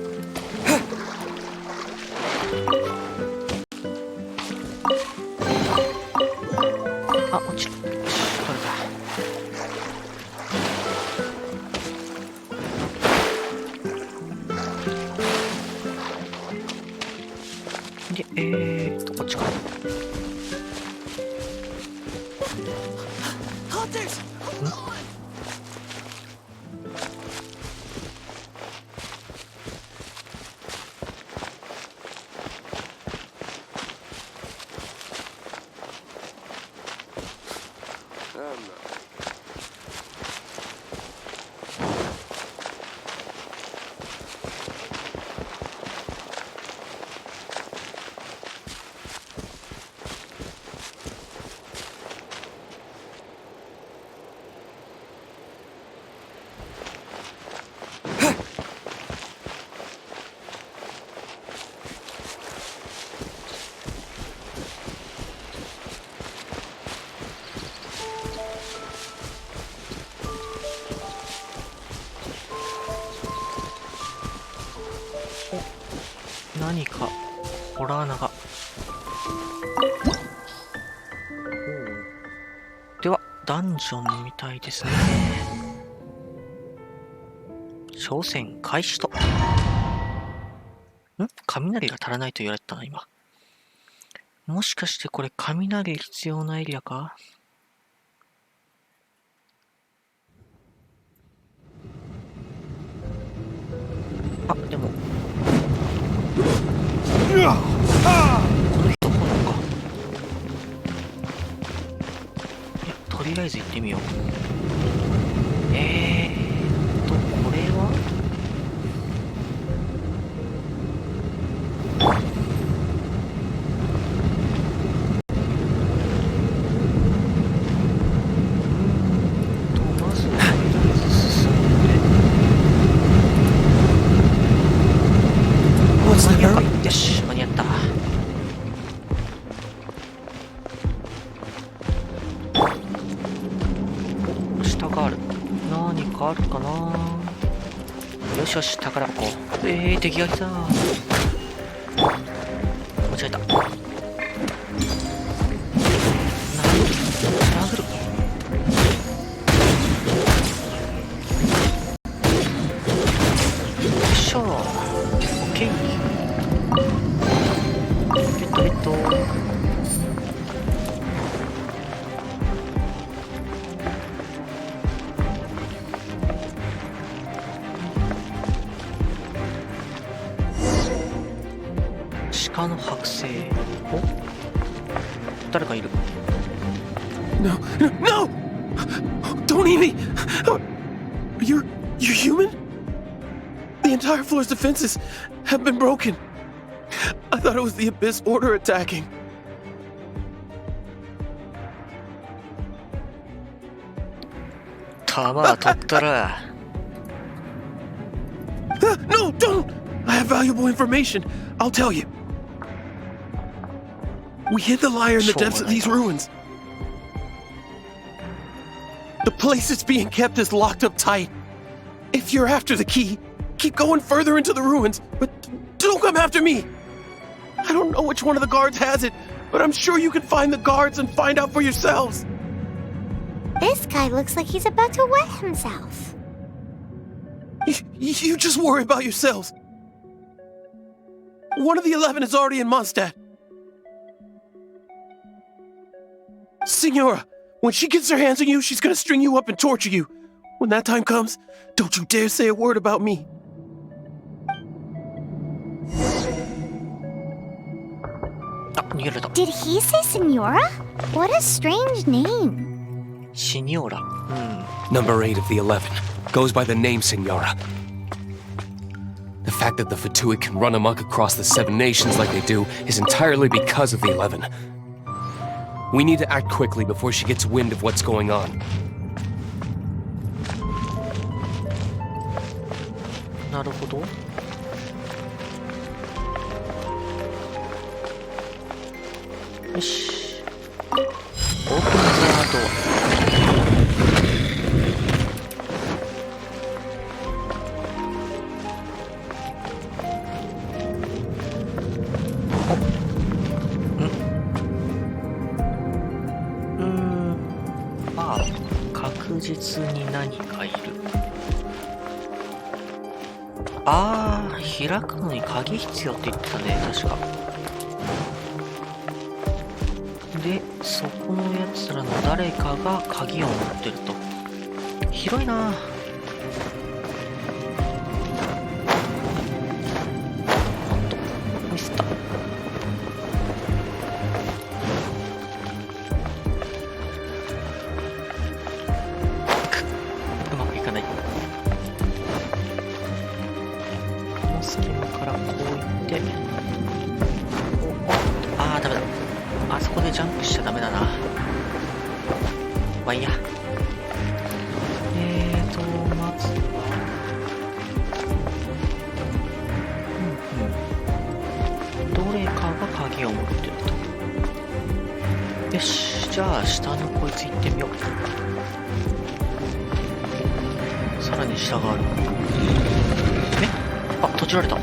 あ、落ちる。取れた。で、こっちか。何かホラー穴が。ではダンジョンみたいですね。挑戦開始と。雷が足らないと言われたな今。もしかしてこれ雷必要なエリアか？あ、でもこの人来ないか。いや、とりあえず行ってみよう。これはまずとりあえず進んで。よし、間に合った。下がある。何かあるかな。よしよし、宝箱。敵が来た。間違えた。殴る。よいしょ。オッケー。ゲットゲット。鹿の剥製。お、誰かいる。No, no! Don't eat me! You're human? The entire floor's defenses have been broken. I thought it was the Abyss Order attacking. 弾取ったら。No, don't! I have valuable information. I'll tell you. We hid the lyre in the depths of these ruins. The place it's being kept is locked up tight. If you're after the key, keep going further into the ruins, but don't come after me. I don't know which one of the guards has it, but I'm sure you can find the guards and find out for yourselves. This guy looks like he's about to wet himself. You just worry about yourselves. One of the 11 is already in Mondstadt. Signora, when she gets her hands on you, she's gonna string you up and torture you. When that time comes, don't you dare say a word about me. あ、逃げられた。 Did he say Senora? What a strange name. シニョーラ。Number 8 of the 11 goes by the name Senora. The fact that the Fatui can run amok across the 7 nations like they do is entirely because of the 11. We need to act quickly before she gets wind of what's going on. なるほど。よし。オープンザドア。まあ、確実に何かいる。ああ、開くのに鍵必要って言ってたね、確か。で、そこのやつらの誰かが鍵を持ってると。広いなぁ。おっと、ミスった。うまくいかない。隙間からこういってあーダメだ。あそこでジャンプしちゃダメだな。まあいいや。まずはどれかが鍵を持ってると。よし、じゃあ下のこいつ行ってみよう。さらに下がある。あ、閉じられた。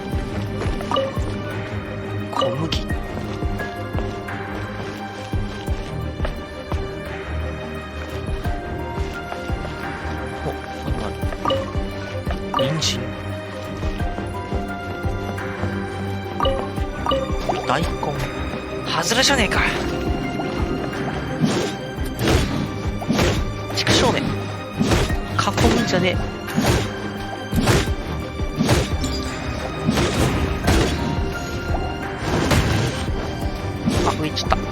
小麦。お、何がある。人参。大根。外れじゃねえか。畜生め。囲むんじゃねえ。上行っちゃった。待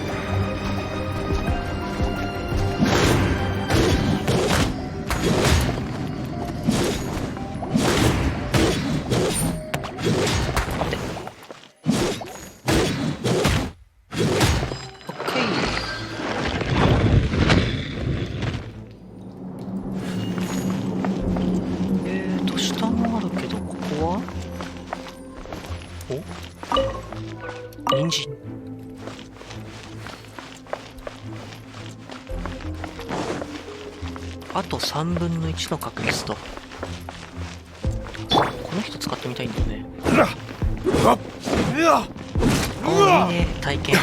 って。オッケー。下もあるけど、ここはお？人参。あと3分の1の確率と。この人使ってみたいんだよね。おー、いいね、体験。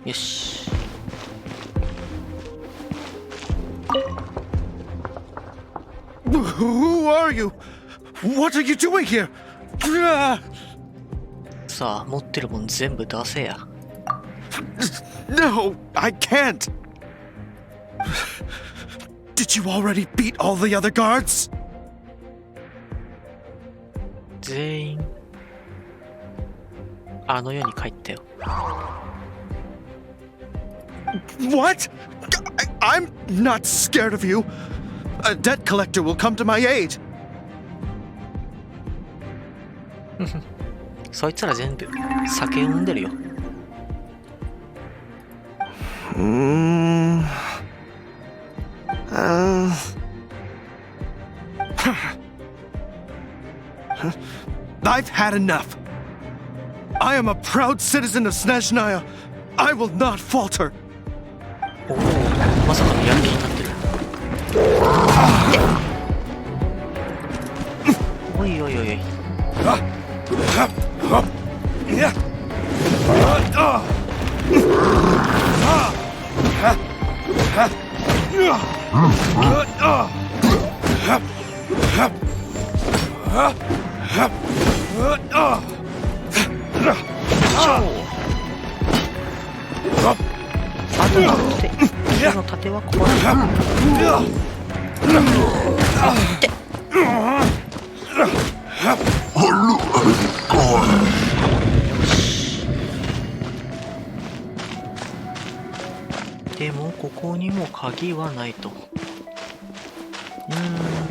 よし。Who are you? What are you doing here? さあ、持ってるもん全部出せや。No, I can't. Did you already beat all the other guards? 全員あの世に帰ったよ。What? I'm not scared of you. A debt collector will come to my aid. そいつら全部酒を飲んでるよ。I've had enough. I am a proud citizen of Snezhnaya. I will not falter. おお、まさかのヤンキーになってる。おいおいおいおい。あとの盾は壊れた。ってでもここにも鍵はないと。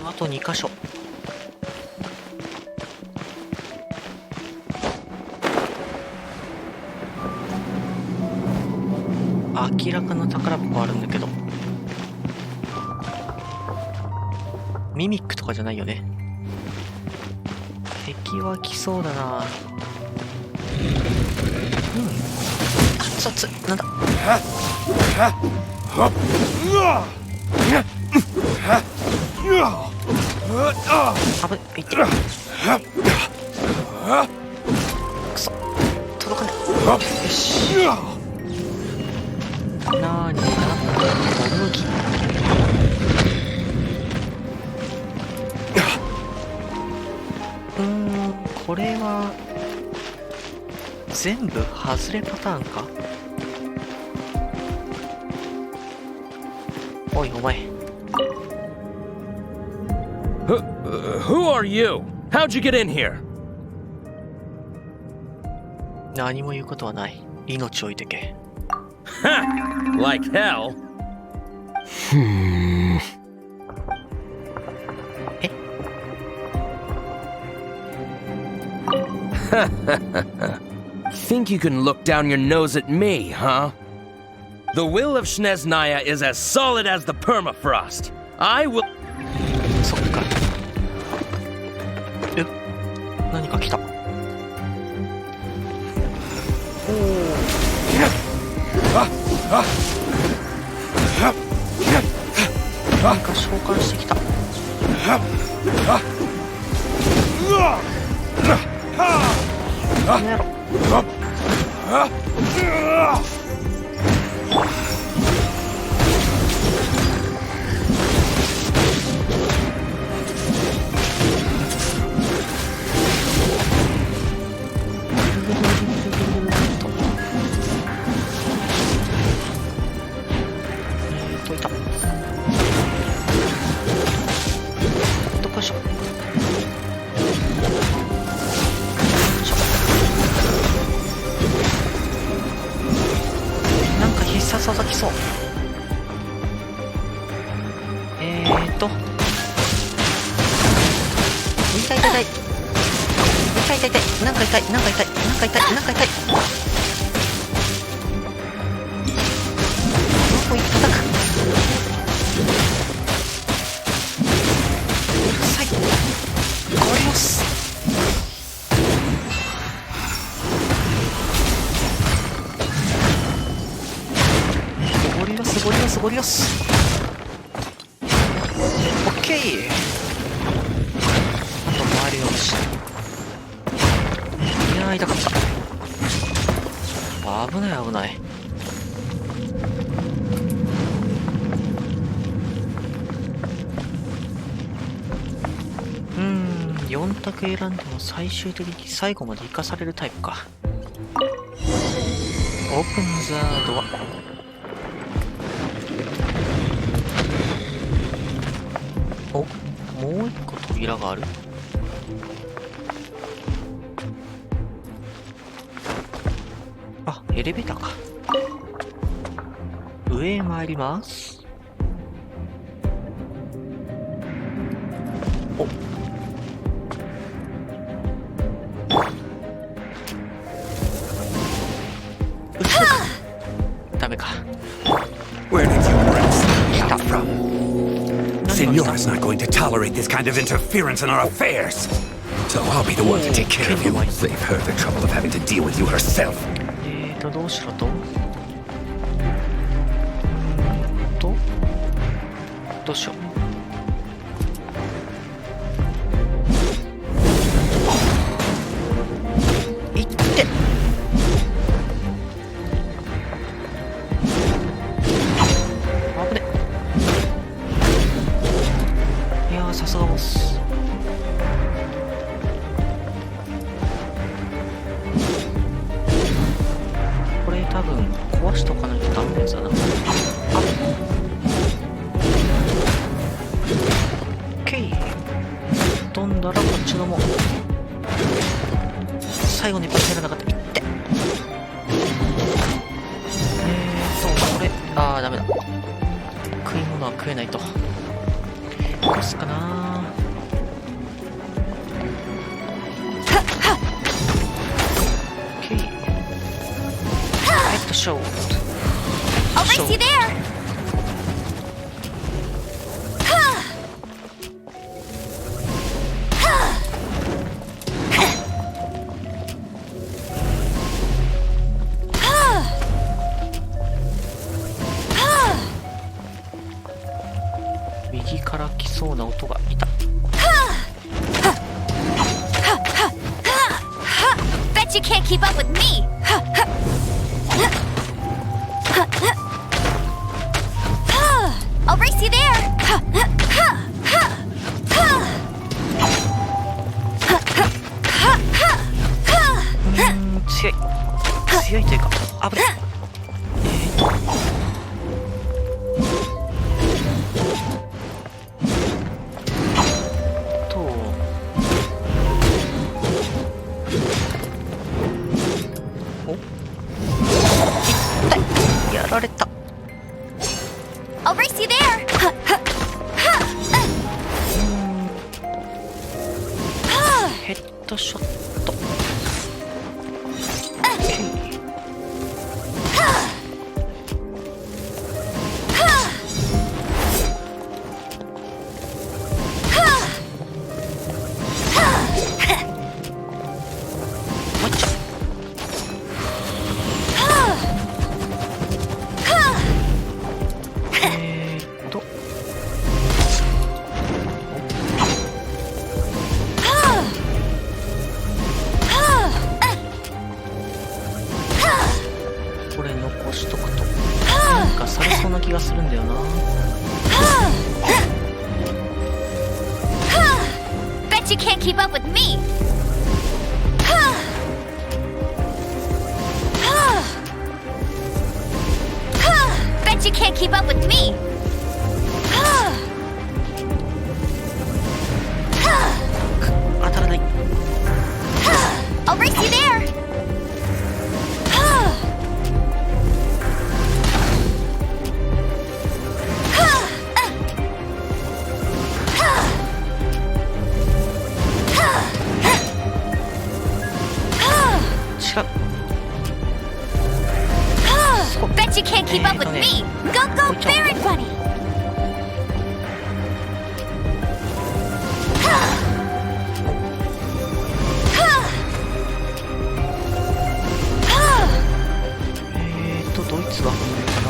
あと2箇所。明らかな宝箱あるんだけど、ミミックとかじゃないよね。敵は来そうだな。熱々なんだ。あぶいってる。くそ届かない。よし。なーにかな、小麦。これは全部外れパターンか。おいお前。Who are you? How'd you get in here? 何も言うことはない。命を置いてけ。Like hell. えThink you can look down your nose at me, huh? The will of Snezhnaya is as solid as the permafrost. I will. そっか。何か来た。何か召喚してきた。やめろ。ささきそう。痛い痛い痛い痛い痛い痛い、なんか痛いなんか痛いなんか痛いなんか痛い。どこ行ったか。うるさい。ゴリ押す。ゴリ押すゴリ押すゴリ押す。オッケー。あと周りを押し。いやー痛かった。危ない危ない。4択選んでも最終的に最後まで生かされるタイプか。オープンザドア。お、もう一個扉がある。あ、エレベーターか。上へ参ります。お、ダメか。 Where did you brats come from? Signora's not going to tolerate this kind of interference in our affairs. So I'll be the one to take care of you. Save her the trouble of having to deal with you herself. どうしろとどうしよう。いって危ね。いやー、さすがボス。これ多分壊しとかないとダメなやつだな。あっ、オッケー。飛んだらこっちのも最後にいっぱい入らなかった。いって、これダメだ。食い物は食えないと。どうすかな。OK、ヘッドショート。 I'll race you there!右から来そうな音がいた。 Bet you can't keep up with me! I'll race you there! 強い強いというか危ない。やられた。 I'll race you there! ヘッドショット。これ残しとくとなんかされそうな気がするんだよな。 Bet you can't keep up with me! Bet you can't keep up with me! 当たらない。 I'll race you there! Bet you can't keep up with me! Go, go, Barret Bunny!ドイツが本命かな。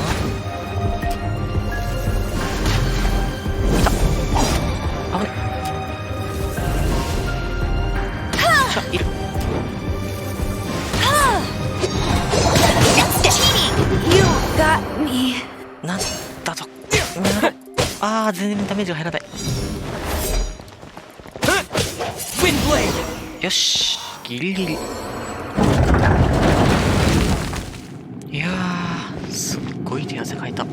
危ない。じゃいる。 You got me. なんだと。全然ダメージが入らない。よし、ギリギリ。いやー、すっごい手汗かいた。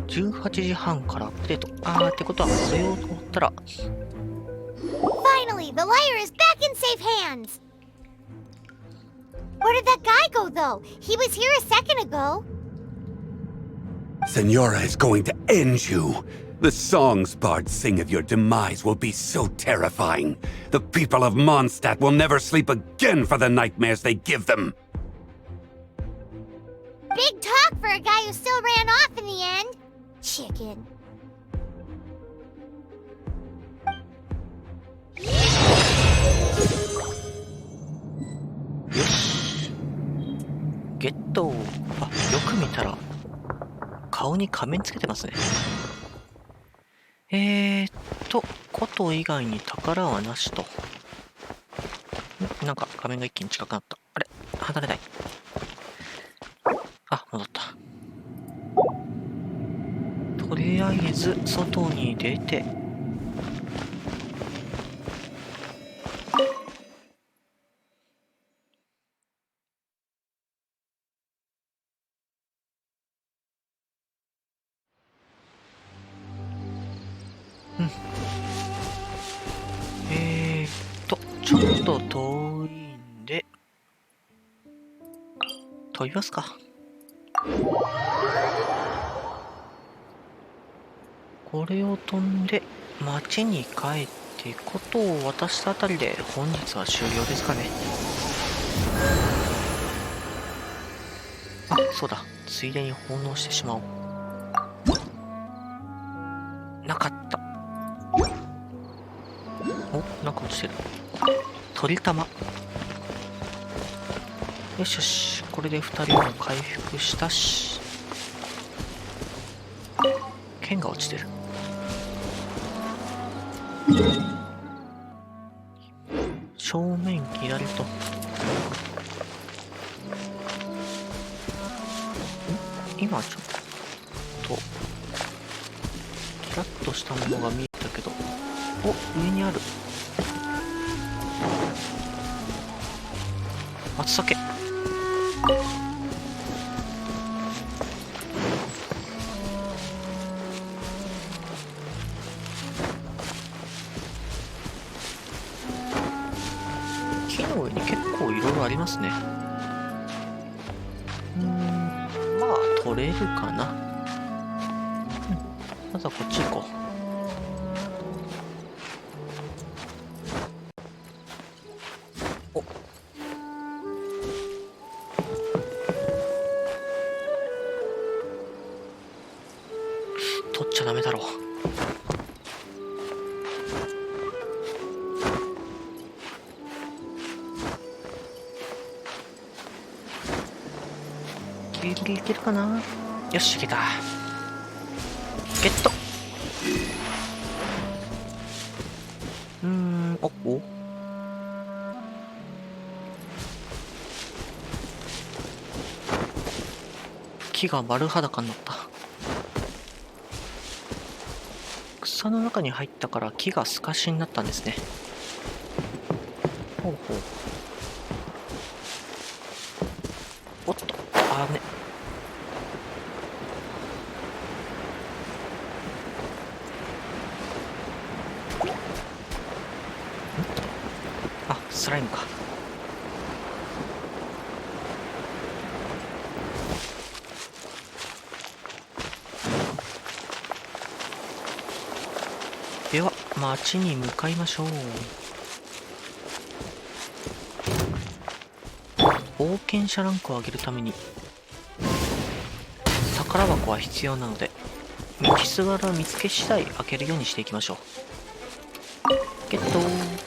18時半からアップデート。ってことはそれを取ったら Finally, the lyre is back in safe hands! Where did that guy go, though? He was here a second ago. Senora is going to end you. The songs bards sing of your demise will be so terrifying. The people of Mondstadt will never sleep again for the nightmares they give them. Big talk for a guy who still ran off in the end. Chicken. Get よく見たら顔に仮面つけてますね。こと以外に宝はなしと。なんか画面が一気に近くなった。あれ離れない。戻った。とりあえず外に出てちょっと遠いんで飛びますか。これを飛んで町に帰ってことを渡したあたりで本日は終了ですかね。あ、そうだ、ついでに奉納してしまおう。なかった。お、なんか落ちてる。鳥玉。よしよし、これで2人も回復したし、剣が落ちてる。正面左と。今ちょっとキラッとしたものが見えたけど、お、上にある。松茸。木の上に結構いろいろありますね。まあ取れるかな。まずはこっち行こう。取っちゃダメだろう。ギリギリいけるかな。よし、いけた。ゲット。お木が丸裸になった。草の中に入ったから木が透かしになったんですね。ほうほう。おっと、あぶね。あ、スライムか。では町に向かいましょう。冒険者ランクを上げるために宝箱は必要なので、道すがら見つけ次第開けるようにしていきましょう。ゲットー。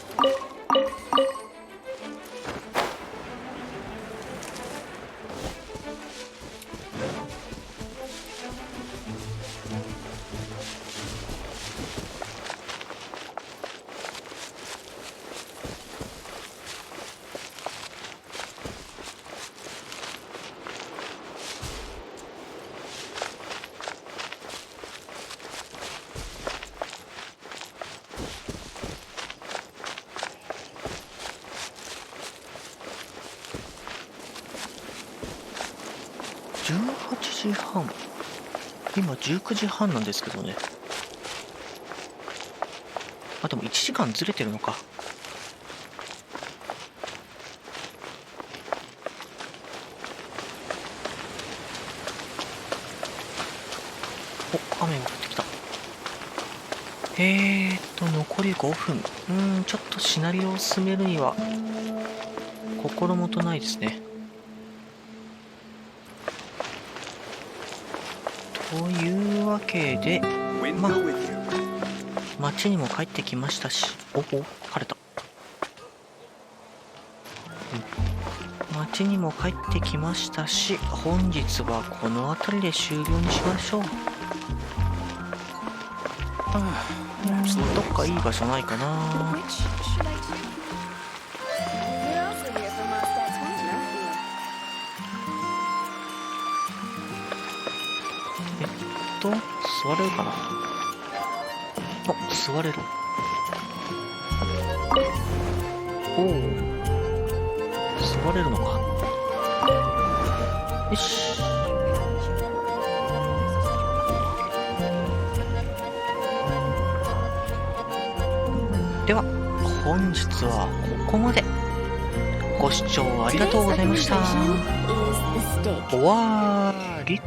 18時半。今19時半なんですけどね。あ、でも1時間ずれてるのか。お、雨が降ってきた。残り5分。ちょっとシナリオを進めるには心もとないですね。というわけで、まあ町にも帰ってきましたし、晴れた。町にも帰ってきましたし、本日はこの辺りで終了にしましょう。どっかいい場所ないかな。座れるかな。お、座れる。おお、座れるのか。よし。では本日はここまで。ご視聴ありがとうございました。終わり。